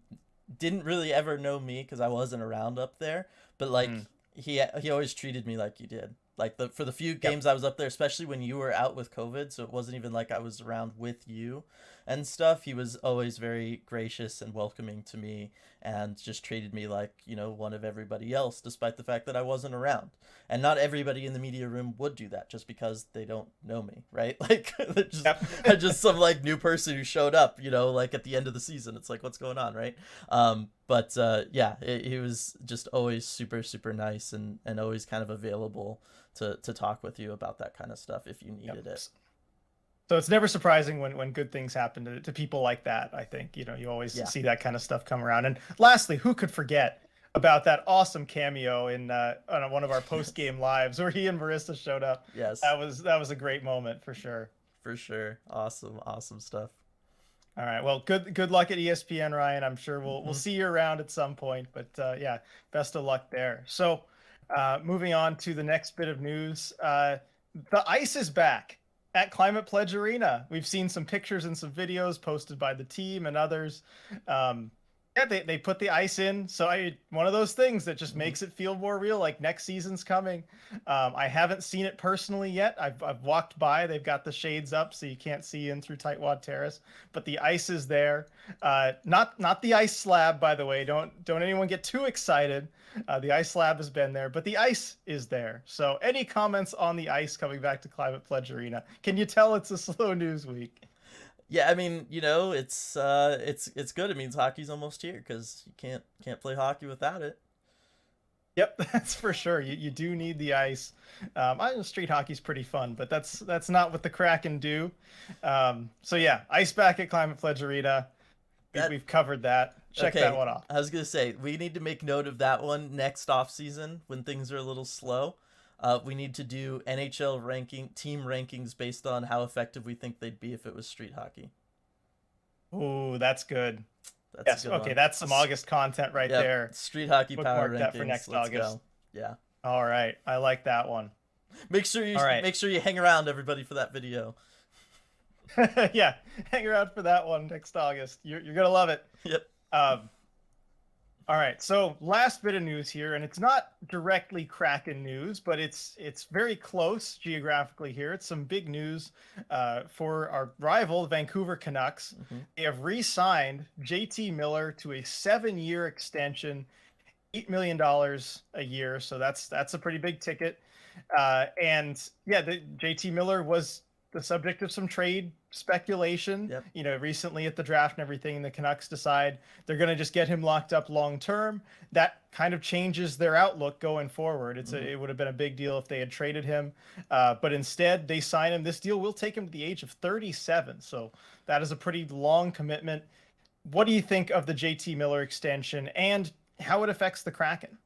didn't really ever know me because I wasn't around up there, but like
Mm.
he always treated me like you did. Like for the few
Yep.
games I was up there, especially when you were out with COVID, so it wasn't even like I was around with you and stuff. He was always very gracious and welcoming to me, and just treated me like, you know, one of everybody else, despite the fact that I wasn't around. And not everybody in the media room would do that just because they don't know me, right? Like they're just
Yep.
I'm just some like new person who showed up, you know, like at the end of the season. It's like, what's going on, right? But yeah, he was just always super super nice, and always kind of available to talk with you about that kind of stuff if you
Yep.
needed it.
So it's never surprising when good things happen to people like that. I think, you always
Yeah.
see that kind of stuff come around. And lastly, who could forget about that awesome cameo in on one of our post game lives where he and Marissa showed up?
Yes,
That was a great moment for sure.
for sure. Awesome, awesome stuff.
All right. Well, good luck at ESPN, Ryan. I'm sure we'll
Hmm.
see you around at some point. But yeah, best of luck there. So, moving on to the next bit of news, the ice is back at Climate Pledge Arena. We've seen some pictures and some videos posted by the team and others. Um, yeah, they put the ice in, so one of those things that just
Hmm.
makes it feel more real. Like next season's coming. I haven't seen it personally yet. I've walked by. They've got the shades up, so you can't see in through Tightwad Terrace. But the ice is there. Not the ice slab, by the way. Don't anyone get too excited. The ice slab has been there, but the ice is there. So, any comments on the ice coming back to Climate Pledge Arena? Can you tell it's a slow news week?
Yeah, I mean, you know, it's good. It means hockey's almost here because you can't play hockey without it.
Yep, that's for sure. You do need the ice. I know street hockey's pretty fun, but that's not what the Kraken do. So yeah, ice back at Climate Pledge Arena.
That
We've covered that. Check that
Okay,
one off.
I was gonna say we need to make note of that one next off season when things are a little slow. We need to do NHL team rankings based on how effective we think they'd be if it was street hockey.
Ooh, that's good.
That's a
Yes,
good
okay,
one.
that's some August content right
Yep,
there.
street hockey power
Bookmark that for
rankings.
next
Let's
August.
go. Yeah,
All right, I like that one. All right.
make sure you hang around, everybody, for that video.
Yeah, hang around for that one next August. You're gonna love it.
Yep.
Um, all right. So last bit of news here, and it's not directly Kraken news, but it's very close geographically here. It's some big news for our rival, the Vancouver Canucks.
Hmm.
They have re-signed JT Miller to a 7-year extension, $8 million a year. So that's a pretty big ticket. And yeah, the JT Miller was the subject of some trade speculation,
Yep.
recently at the draft and everything. The Canucks decide they're going to just get him locked up long term. That kind of changes their outlook going forward.
Hmm.
It would have been a big deal if they had traded him, but instead they sign him. This deal will take him to the age of 37, so that is a pretty long commitment. What do you think of the JT Miller extension and how it affects the Kraken?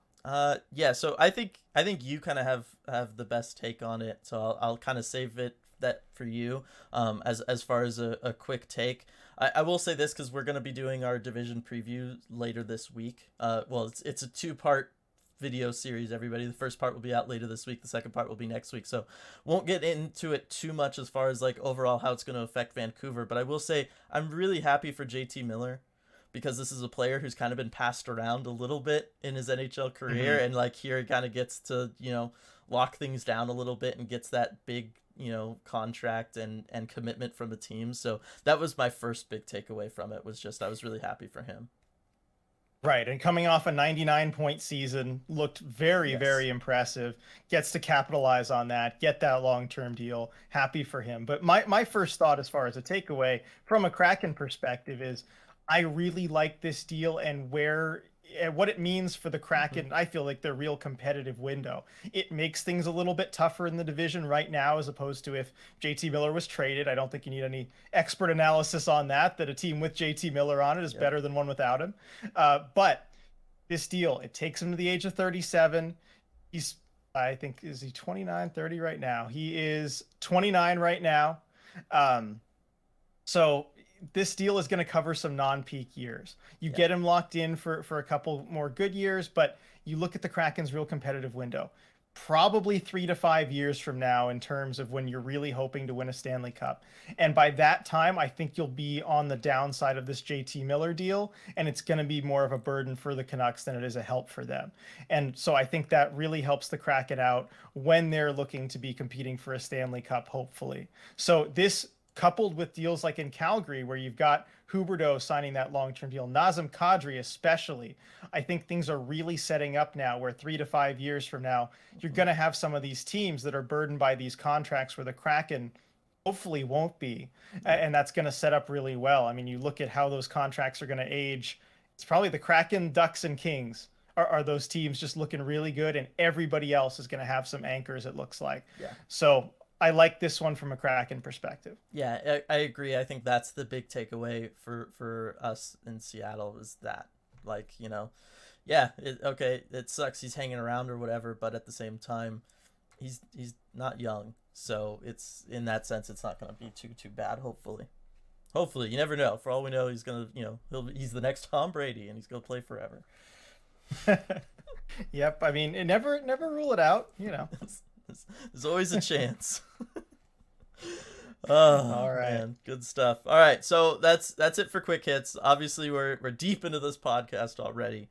Yeah. So I think you kind of have the best take on it. So I'll kind of save it that for you. As far as a quick take, I will say this because we're gonna be doing our division preview later this week. Well, it's a two-part video series. Everybody, the first part will be out later this week. The second part will be next week. So won't get into it too much as far as like overall how it's gonna affect Vancouver. But I will say I'm really happy for JT Miller because this is a player who's kind of been passed around a little bit in his NHL career,
Mm-hmm.
and like here he kind of gets to lock things down a little bit and gets that big contract and commitment from the team. So that was my first big takeaway from it, was just I was really happy for him.
Right, and coming off a 99-point season, looked very,
Yes.
very impressive. Gets to capitalize on that, get that long-term deal. Happy for him. But my first thought, as far as a takeaway from a Kraken perspective, is I really like this deal and where and what it means for the
Hmm.
Kraken. I feel like their real competitive window. It makes things a little bit tougher in the division right now, as opposed to if JT Miller was traded. I don't think you need any expert analysis on that. That a team with JT Miller on it is
Yep.
better than one without him. But this deal, it takes him to the age of 37. He's, I think, is he 29, 30 right now? He is 29 right now. Um, so this deal is going to cover some non-peak years. You
Yeah.
get him locked in for a couple more good years, but you look at the Kraken's real competitive window. Probably 3 to 5 years from now, in terms of when you're really hoping to win a Stanley Cup. And by that time, I think you'll be on the downside of this JT Miller deal, and it's going to be more of a burden for the Canucks than it is a help for them. And so I think that really helps the Kraken out when they're looking to be competing for a Stanley Cup, hopefully. So this, coupled with deals like in Calgary, where you've got Huberdeau signing that long-term deal, Nazem Kadri especially, I think things are really setting up now where 3 to 5 years from now, you're
Hmm.
going to have some of these teams that are burdened by these contracts where the Kraken hopefully won't be.
Yeah.
And that's going to set up really well. I mean, you look at how those contracts are going to age. It's probably the Kraken, Ducks, and Kings are those teams just looking really good, and everybody else is going to have some anchors, it looks like.
Yeah.
So I like this one from a Kraken perspective.
Yeah, I agree. I think that's the big takeaway for us in Seattle, is that, like, yeah, okay, it sucks he's hanging around or whatever, but at the same time, he's not young, so it's, in that sense, it's not going to be too bad. Hopefully, you never know. For all we know, he's gonna, he's the next Tom Brady, and he's gonna play forever.
Yep. I mean, never rule it out.
There's always a chance. Oh
All right.
man, good stuff. All right, so that's it for quick hits. Obviously, we're deep into this podcast already.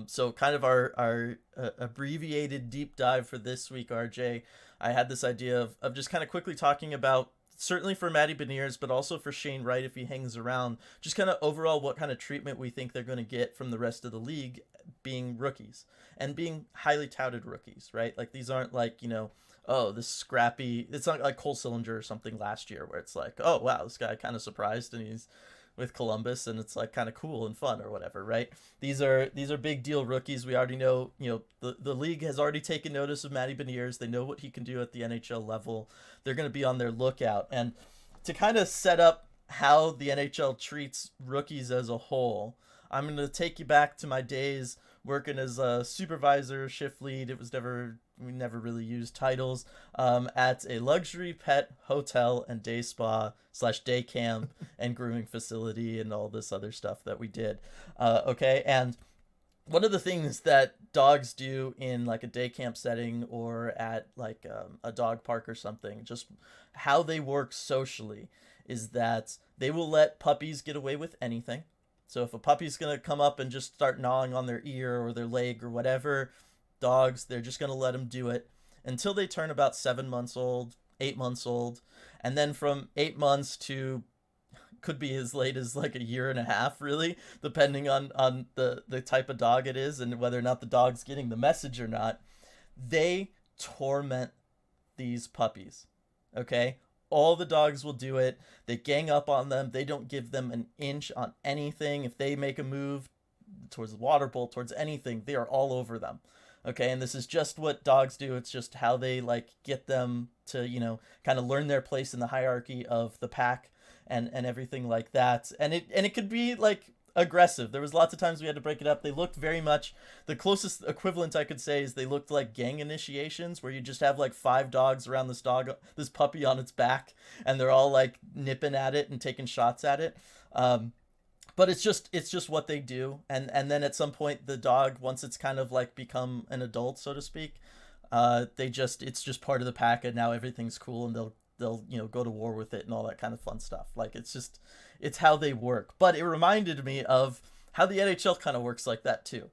So kind of our abbreviated deep dive for this week, RJ. I had this idea of just kind of quickly talking about, certainly for Matty Beniers, but also for Shane Wright if he hangs around, just kind of overall what kind of treatment we think they're going to get from the rest of the league, being rookies and being highly touted rookies, right? Like, these aren't like, oh, this scrappy. It's not like Cole Sillinger or something last year where it's like, oh wow, this guy kind of surprised and he's with Columbus and it's like kind of cool and fun or whatever, right? These are big deal rookies. We already know, the league has already taken notice of Matty Beniers. They know what he can do at the NHL level. They're going to be on their lookout. And to kind of set up how the NHL treats rookies as a whole, I'm going to take you back to my days working as a supervisor, shift lead. We never really used titles, at a luxury pet hotel and day spa slash day camp and grooming facility and all this other stuff that we did. Okay, and one of the things that dogs do in like a day camp setting or at like a dog park or something, just how they work socially, is that they will let puppies get away with anything. So if a puppy's gonna come up and just start gnawing on their ear or their leg or whatever, dogs, they're just gonna let them do it until they turn about 7 months old, 8 months old, and then from 8 months to could be as late as like a year and a half, really, depending on the type of dog it is and whether or not the dog's getting the message or not. They torment these puppies. Okay? All the dogs will do it. They gang up on them. They don't give them an inch on anything. If they make a move towards the water bowl, towards anything, they are all over them. Okay, and this is just what dogs do. It's just how they like get them to, kind of learn their place in the hierarchy of the pack and everything like that. And it could be like aggressive. There was lots of times we had to break it up. They looked very much, the closest equivalent I could say is they looked like gang initiations where you just have like 5 dogs around this puppy on its back, and they're all like nipping at it and taking shots at it. But it's just what they do, and then at some point the dog, once it's kind of like become an adult, so to speak, it's just part of the pack, and now everything's cool, and they'll go to war with it and all that kind of fun stuff. Like it's how they work. But it reminded me of how the NHL kind of works like that too.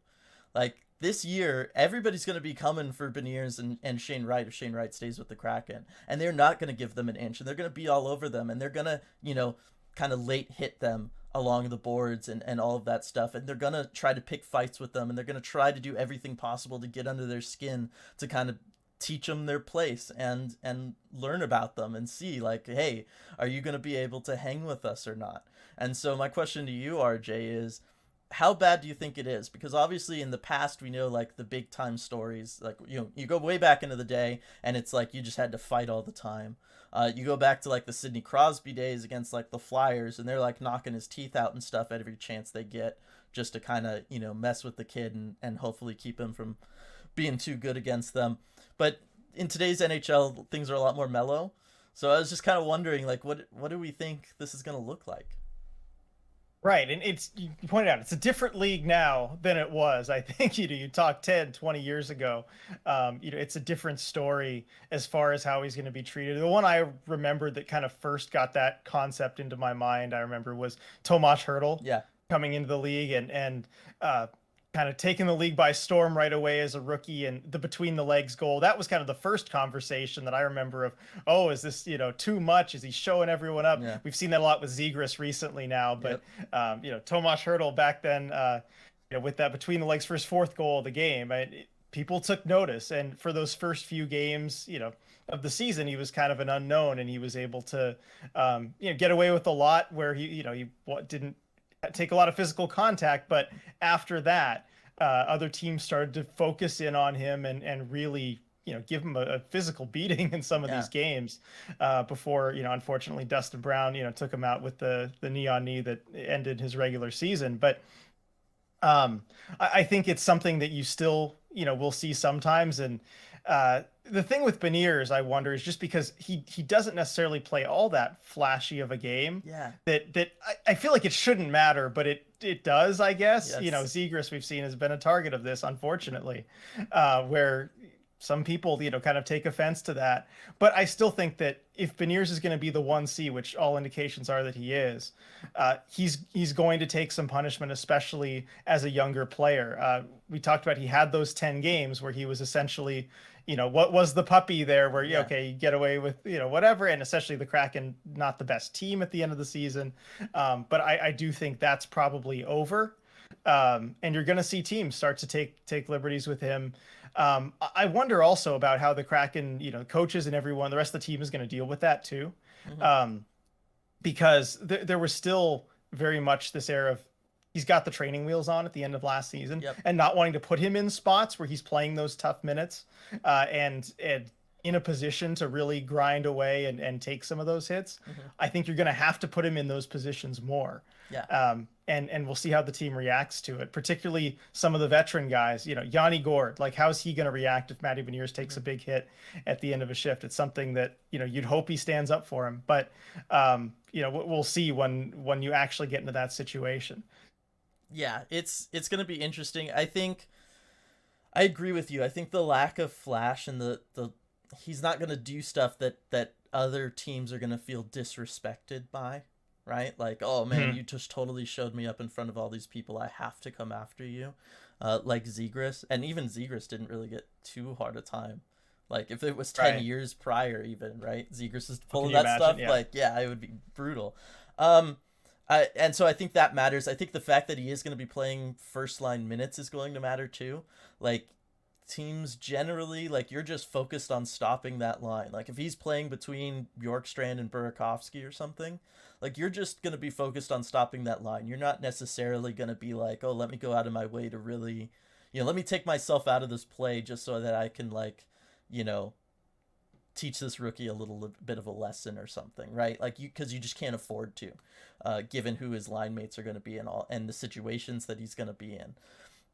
Like this year, everybody's going to be coming for Beniers and Shane Wright if Shane Wright stays with the Kraken, and they're not going to give them an inch, and they're going to be all over them, and they're going to kind of late hit them along the boards and all of that stuff, and they're gonna try to pick fights with them, and they're gonna try to do everything possible to get under their skin to kind of teach them their place and learn about them and see like, hey, are you gonna be able to hang with us or not? And so my question to you, RJ, is how bad do you think it is? Because obviously in the past we know like the big time stories, like you go way back into the day and it's like you just had to fight all the time. You go back to like the Sidney Crosby days against like the Flyers, and they're like knocking his teeth out and stuff at every chance they get, just to kind of mess with the kid and hopefully keep him from being too good against them. But in today's NHL, things are a lot more mellow. So I was just kind of wondering, like, what do we think this is gonna look like?
Right, and you pointed out it's a different league now than it was. I think you talked 10, 20 years ago. It's a different story as far as how he's going to be treated. The one I remembered that kind of first got that concept into my mind, I remember, was Tomas Hertl.
Yeah.
Coming into the league and kind of taking the league by storm right away as a rookie, and the between the legs goal. That was kind of the first conversation that I remember of, oh, is this, too much? Is he showing everyone up?
Yeah.
We've seen that a lot with Zegras recently now, but, Tomas Hertl back then, with that between the legs for his fourth goal of the game, people took notice. And for those first few games, of the season, he was kind of an unknown, and he was able to, get away with a lot where he didn't take a lot of physical contact. But after that, other teams started to focus in on him and really, give him a physical beating in some of these games before, unfortunately Dustin Brown, took him out with the knee on knee that ended his regular season. But I think it's something that you still, will see sometimes. And the thing with Beniers, I wonder, is just because he doesn't necessarily play all that flashy of a game.
Yeah.
That I feel like it shouldn't matter, but it does, I guess.
Yes.
Zegras, we've seen, has been a target of this, unfortunately, where some people, kind of take offense to that. But I still think that if Beniers is going to be the 1C, which all indications are that he is, he's going to take some punishment, especially as a younger player. We talked about he had those 10 games where he was essentially, what was the puppy there where, okay, you get away with, whatever. And essentially the Kraken, not the best team at the end of the season. But I do think that's probably over. And you're going to see teams start to take liberties with him. I wonder also about how the Kraken, coaches and everyone, the rest of the team is going to deal with that too. Mm-hmm. Because there was still very much this air of he's got the training wheels on at the end of last season, and not wanting to put him in spots where he's playing those tough minutes and in a position to really grind away and take some of those hits. Mm-hmm. I think you're going to have to put him in those positions more. Yeah. And we'll see how the team reacts to it, particularly some of the veteran guys, Yanni Gourde, like how's he going to react if Matty Beniers takes a big hit at the end of a shift? It's something that, you'd hope he stands up for him, but we'll see when you actually get into that situation.
Yeah, it's going to be interesting. I think I agree with you. I think the lack of flash and the he's not going to do stuff that other teams are going to feel disrespected by. right? Like, oh man,
Mhm.
you just totally showed me up in front of all these people. I have to come after you. Like Zegras, and even Zegras didn't really get too hard a time. Like if it was 10
Right.
years prior, even right, Zegras is
Well, can
pulling
you
that
imagine?
stuff.
Yeah.
Like, yeah, it would be brutal. Um, and so I think that matters. I think the fact that he is going to be playing first line minutes is going to matter too. Like teams generally, like you're just focused on stopping that line. Like if he's playing between Bjorkstrand and Burakovsky or something, like you're just going to be focused on stopping that line. You're not necessarily going to be like, oh, let me go out of my way to really, let me take myself out of this play just so that I can like, you know, teach this rookie a little bit of a lesson or something, right? Like because you just can't afford to, given who his line mates are going to be in all and the situations that he's going to be in.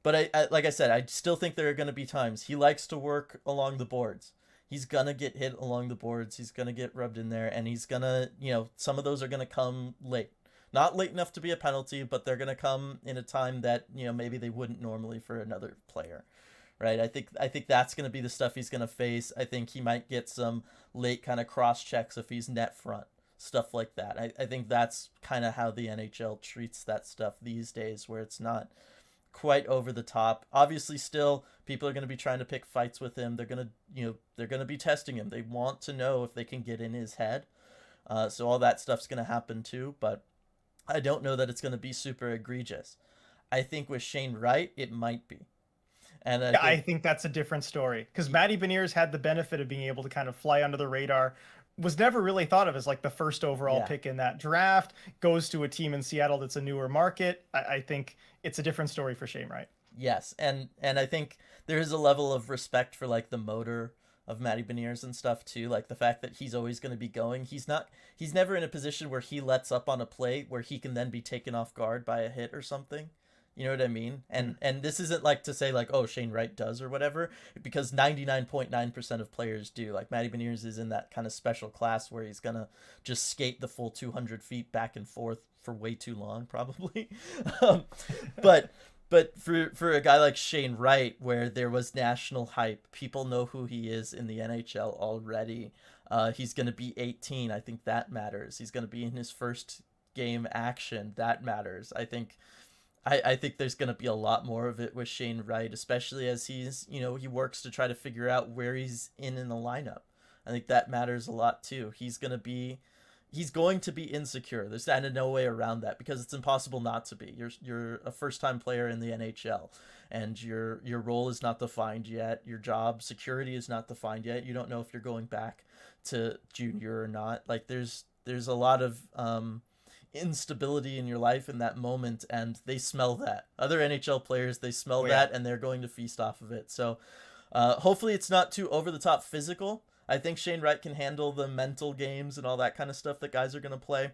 But like I said, I still think there are going to be times he likes to work along the boards. He's gonna get hit along the boards. He's gonna get rubbed in there, and he's gonna, some of those are gonna come late. Not late enough to be a penalty, but they're gonna come in a time that maybe they wouldn't normally for another player, right? I think that's gonna be the stuff he's gonna face. I think he might get some late kind of cross checks if he's net front, stuff like that. I think that's kind of how the NHL treats that stuff these days, where it's not quite over the top. Obviously, still people are going to be trying to pick fights with him. They're going to be testing him. They want to know if they can get in his head. So all that stuff's going to happen too. But I don't know that it's going to be super egregious. I think with Shane Wright, it might be, and I
Yeah, I
think
think that's a different story because Matty Beniers had the benefit of being able to kind of fly under the radar. Was never really thought of as like the first overall
yeah.
pick in that draft. Goes to a team in Seattle that's a newer market. I think it's a different story for Shane Wright.
Yes, and I think there is a level of respect for like the motor of Matty Beniers and stuff too. Like the fact that he's always going to be going. He's never in a position where he lets up on a play where he can then be taken off guard by a hit or something. You know what I mean?
Mhm.
And this isn't like to say like, oh, Shane Wright does or whatever, because 99.9% of players do. Like Matty Beniers is in that kind of special class where he's gonna just skate the full 200 feet back and forth for way too long, probably. um, but for a guy like Shane Wright, where there was national hype, people know who he is in the NHL already. He's going to be 18. I think that matters. He's going to be in his first game action. That matters. I think there's going to be a lot more of it with Shane Wright, especially as he works to try to figure out where he's in the lineup. I think that matters a lot too. He's going to be insecure. There's kind of no way around that because it's impossible not to be. You're a first time player in the NHL, and your role is not defined yet. Your job security is not defined yet. You don't know if you're going back to junior or not. Like there's a lot of instability in your life in that moment, and they smell that. Other NHL players, they smell
Oh yeah.
that, and they're going to feast off of it. So hopefully it's not too over the top physical. I think Shane Wright can handle the mental games and all that kind of stuff that guys are going to play.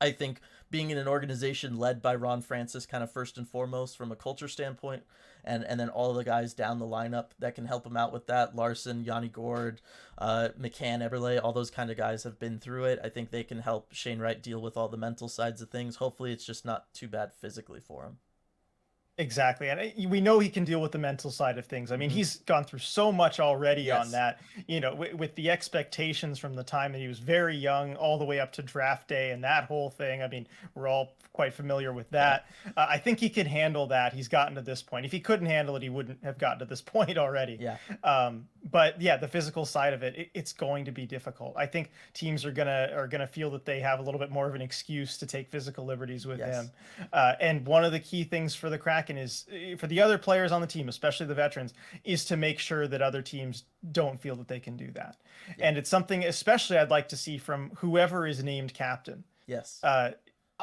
I think being in an organization led by Ron Francis, kind of first and foremost from a culture standpoint, and then all the guys down the lineup that can help him out with that. Larson, Yanni Gord, McCann, Eberle, all those kind of guys have been through it. I think they can help Shane Wright deal with all the mental sides of things. Hopefully it's just not too bad physically for him.
Exactly. And we know he can deal with the mental side of things. I mean,
Mm-hmm.
he's gone through so much already on
Yes.
that, with the expectations from the time that he was very young all the way up to draft day and that whole thing. I mean, we're all quite familiar with
Yeah.
that. I think he can handle that. He's gotten to this point. If he couldn't handle it, he wouldn't have gotten to this point already.
Yeah.
But yeah, the physical side of it's going to be difficult. I think teams are gonna feel that they have a little bit more of an excuse to take physical liberties with
Yes.
him. And one of the key things for the Kraken is for the other players on the team, especially the veterans, is to make sure that other teams don't feel that they can do that.
Yeah.
And it's something especially I'd like to see from whoever is named captain.
Yes.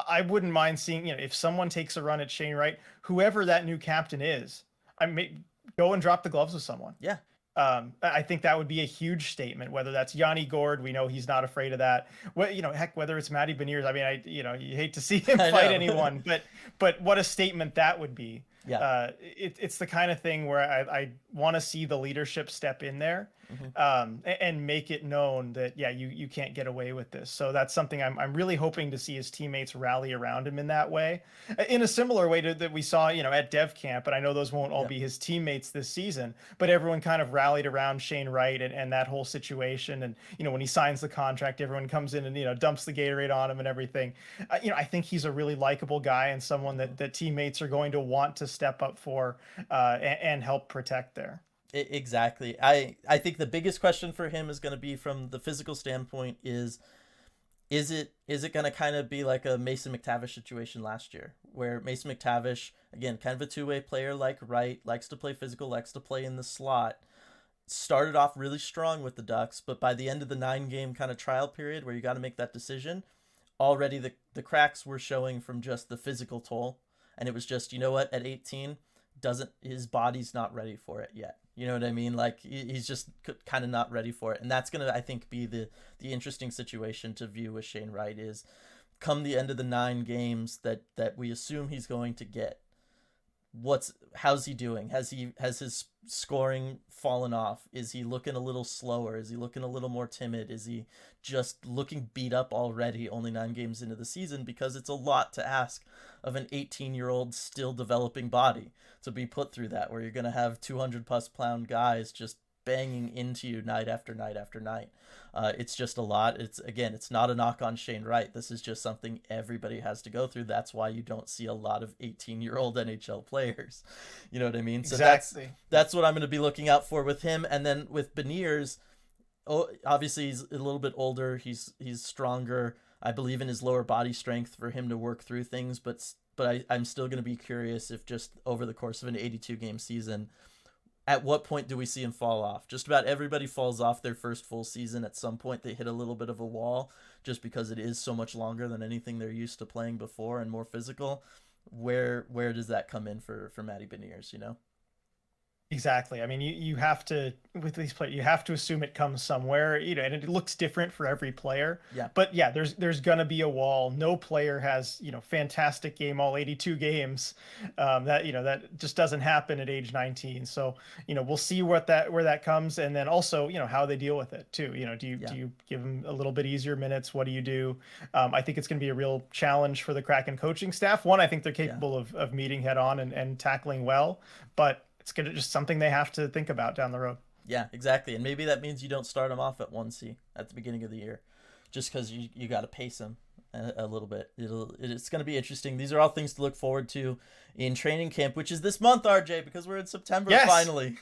I wouldn't mind seeing, if someone takes a run at Shane Wright, whoever that new captain is, I may go and drop the gloves with someone.
Yeah.
I think that would be a huge statement, whether that's Yanni Gord. We know he's not afraid of that. Heck, whether it's Matty Beniers. I mean, you hate to see him
I
fight
know.
anyone, but what a statement that would be.
Yeah.
It's the kind of thing where I want to see the leadership step in there,
Hmm.
and make it known that, yeah, you can't get away with this. So that's something I'm really hoping to see his teammates rally around him in that way, in a similar way to that we saw, at Dev Camp. And I know those won't all
Yeah.
be his teammates this season, but everyone kind of rallied around Shane Wright and that whole situation. And when he signs the contract, everyone comes in and dumps the Gatorade on him and everything. I think he's a really likable guy and someone that teammates are going to want to step up for, and help protect there.
Exactly. I think the biggest question for him is going to be from the physical standpoint is it going to kind of be like a Mason McTavish situation last year, where Mason McTavish, again, kind of a two-way player like Wright, likes to play physical, likes to play in the slot, started off really strong with the Ducks, but by the end of the 9-game kind of trial period where you got to make that decision, already the cracks were showing from just the physical toll, and it was just, you know what, at 18, doesn't his body's not ready for it yet. You know what I mean? Like he's just kind of not ready for it, and that's gonna, I think, be the interesting situation to view with Shane Wright is, come the end of the 9 games that we assume he's going to get, how's he doing? Has his scoring fallen off? Is he looking a little slower? Is he looking a little more timid? Is he just looking beat up already, only 9 games into the season? Because it's a lot to ask of an 18-year-old still developing body to be put through that, where you're going to have 200 plus pound guys just banging into you night after night after night. It's just a lot. It's not a knock on Shane Wright. This is just something everybody has to go through. That's why you don't see a lot of 18-year-old NHL players. You know what I mean?
Exactly.
So that's what I'm going to be looking out for with him. And then with Beniers, obviously he's a little bit older. He's stronger. I believe in his lower body strength for him to work through things, but I'm still going to be curious if just over the course of an 82-game season, at what point do we see him fall off? Just about everybody falls off their first full season. At some point, they hit a little bit of a wall just because it is so much longer than anything they're used to playing before and more physical. Where does that come in for Matty Beniers, you know?
Exactly. I mean, you have to, with these players, you have to assume it comes somewhere, and it looks different for every player.
Yeah.
But yeah, there's gonna be a wall. No player has, fantastic game all 82 games. That just doesn't happen at age 19. So, we'll see where that comes, and then also, how they deal with it too. Do you give them a little bit easier minutes? What do you do? I think it's gonna be a real challenge for the Kraken coaching staff. One, I think they're capable of meeting head on and tackling well, but it's gonna just something they have to think about down the road.
Yeah, exactly. And maybe that means you don't start him off at 1C at the beginning of the year, just because you got to pace him a little bit. It's going to be interesting. These are all things to look forward to in training camp, which is this month, RJ, because we're in September finally.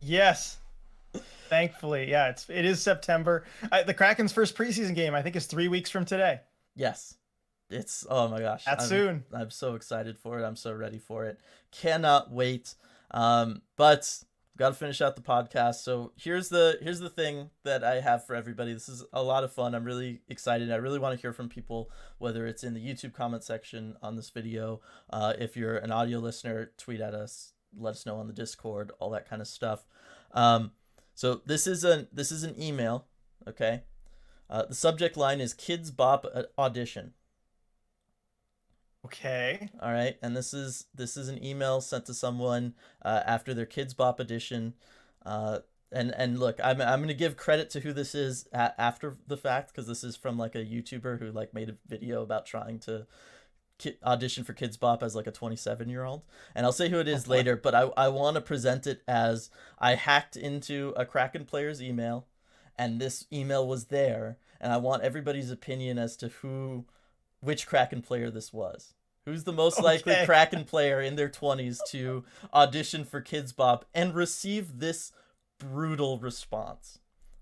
Yes. Thankfully, yeah, it is September. The Kraken's first preseason game, I think, is 3 weeks from today.
Yes. It's, oh my gosh.
That's soon.
I'm so excited for it. I'm so ready for it. Cannot wait. But got to finish out the podcast. So here's the thing that I have for everybody. This is a lot of fun. I'm really excited. I really want to hear from people, whether it's in the YouTube comment section on this video. If you're an audio listener, tweet at us, let us know on the Discord, all that kind of stuff. So this is an email. Okay. The subject line is Kidz Bop audition.
Okay.
All right, and this is an email sent to someone after their Kidz Bop audition. And look, I'm gonna give credit to who this is after the fact, because this is from like a YouTuber who like made a video about trying to audition for Kidz Bop as like a 27-year-old, and I'll say who it is later. But I want to present it as I hacked into a Kraken player's email, and this email was there, and I want everybody's opinion as to which Kraken player this was. Who's the most likely Kraken player in their 20s to audition for Kidz Bop and receive this brutal response?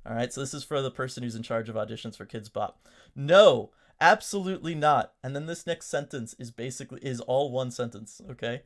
All right, so this is for the person who's in charge of auditions for Kidz Bop. No, absolutely not. And then this next sentence is all one sentence, okay?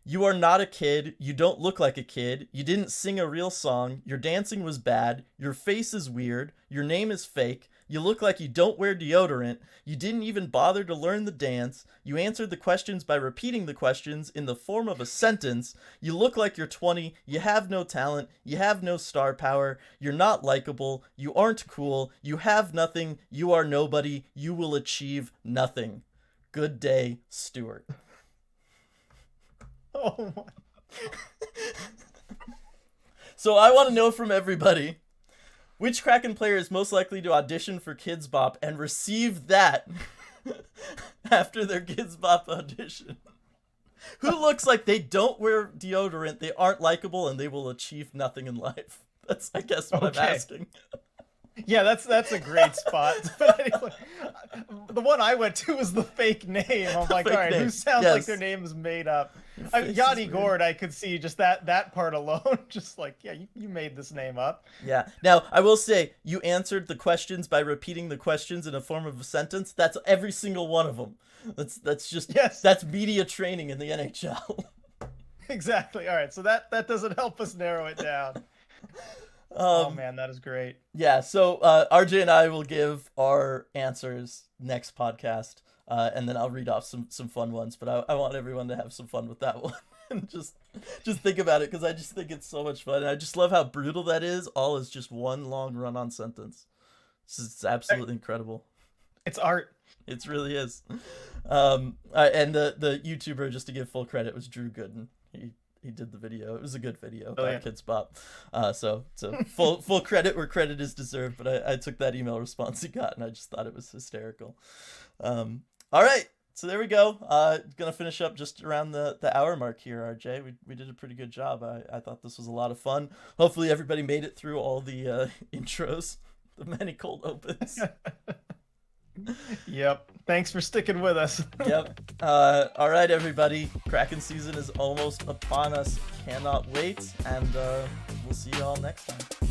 You are not a kid. You don't look like a kid. You didn't sing a real song. Your dancing was bad. Your face is weird. Your name is fake. You look like you don't wear deodorant. You didn't even bother to learn the dance. You answered the questions by repeating the questions in the form of a sentence. You look like you're 20. You have no talent. You have no star power. You're not likable. You aren't cool. You have nothing. You are nobody. You will achieve nothing. Good day, Stuart.
Oh my.
So I want to know from everybody, which Kraken player is most likely to audition for Kidz Bop and receive that after their Kidz Bop audition? Who looks like they don't wear deodorant, they aren't likable, and they will achieve nothing in life? That's, I guess, what I'm asking.
Yeah, that's a great spot. But anyway, the one I went to was the fake name. I'm like, all right, who sounds like their name is made up? Yanni Gord, I could see just that part alone. Just like, yeah, you made this name up.
Yeah. Now, I will say, you answered the questions by repeating the questions in a form of a sentence. That's every single one of them. That's just, that's media training in the NHL.
Exactly. All right, so that doesn't help us narrow it down. Oh man, that is great.
Yeah, so RJ and I will give our answers next podcast, and then I'll read off some fun ones. But I want everyone to have some fun with that one, and just think about it, because I just think it's so much fun, and I just love how brutal that is. All is just one long run-on sentence. It's absolutely incredible.
It's art.
It really is. And the YouTuber, just to give full credit, was Drew Gooden. He did the video. It was a good video about Kidz Bop. So full credit where credit is deserved. But I took that email response he got, and I just thought it was hysterical. All right, so there we go. Gonna finish up just around the hour mark here, RJ. We did a pretty good job. I thought this was a lot of fun. Hopefully everybody made it through all the intros, the many cold opens.
Yep. Thanks for sticking with us.
Yep. All right, everybody. Kraken season is almost upon us. Cannot wait. And we'll see you all next time.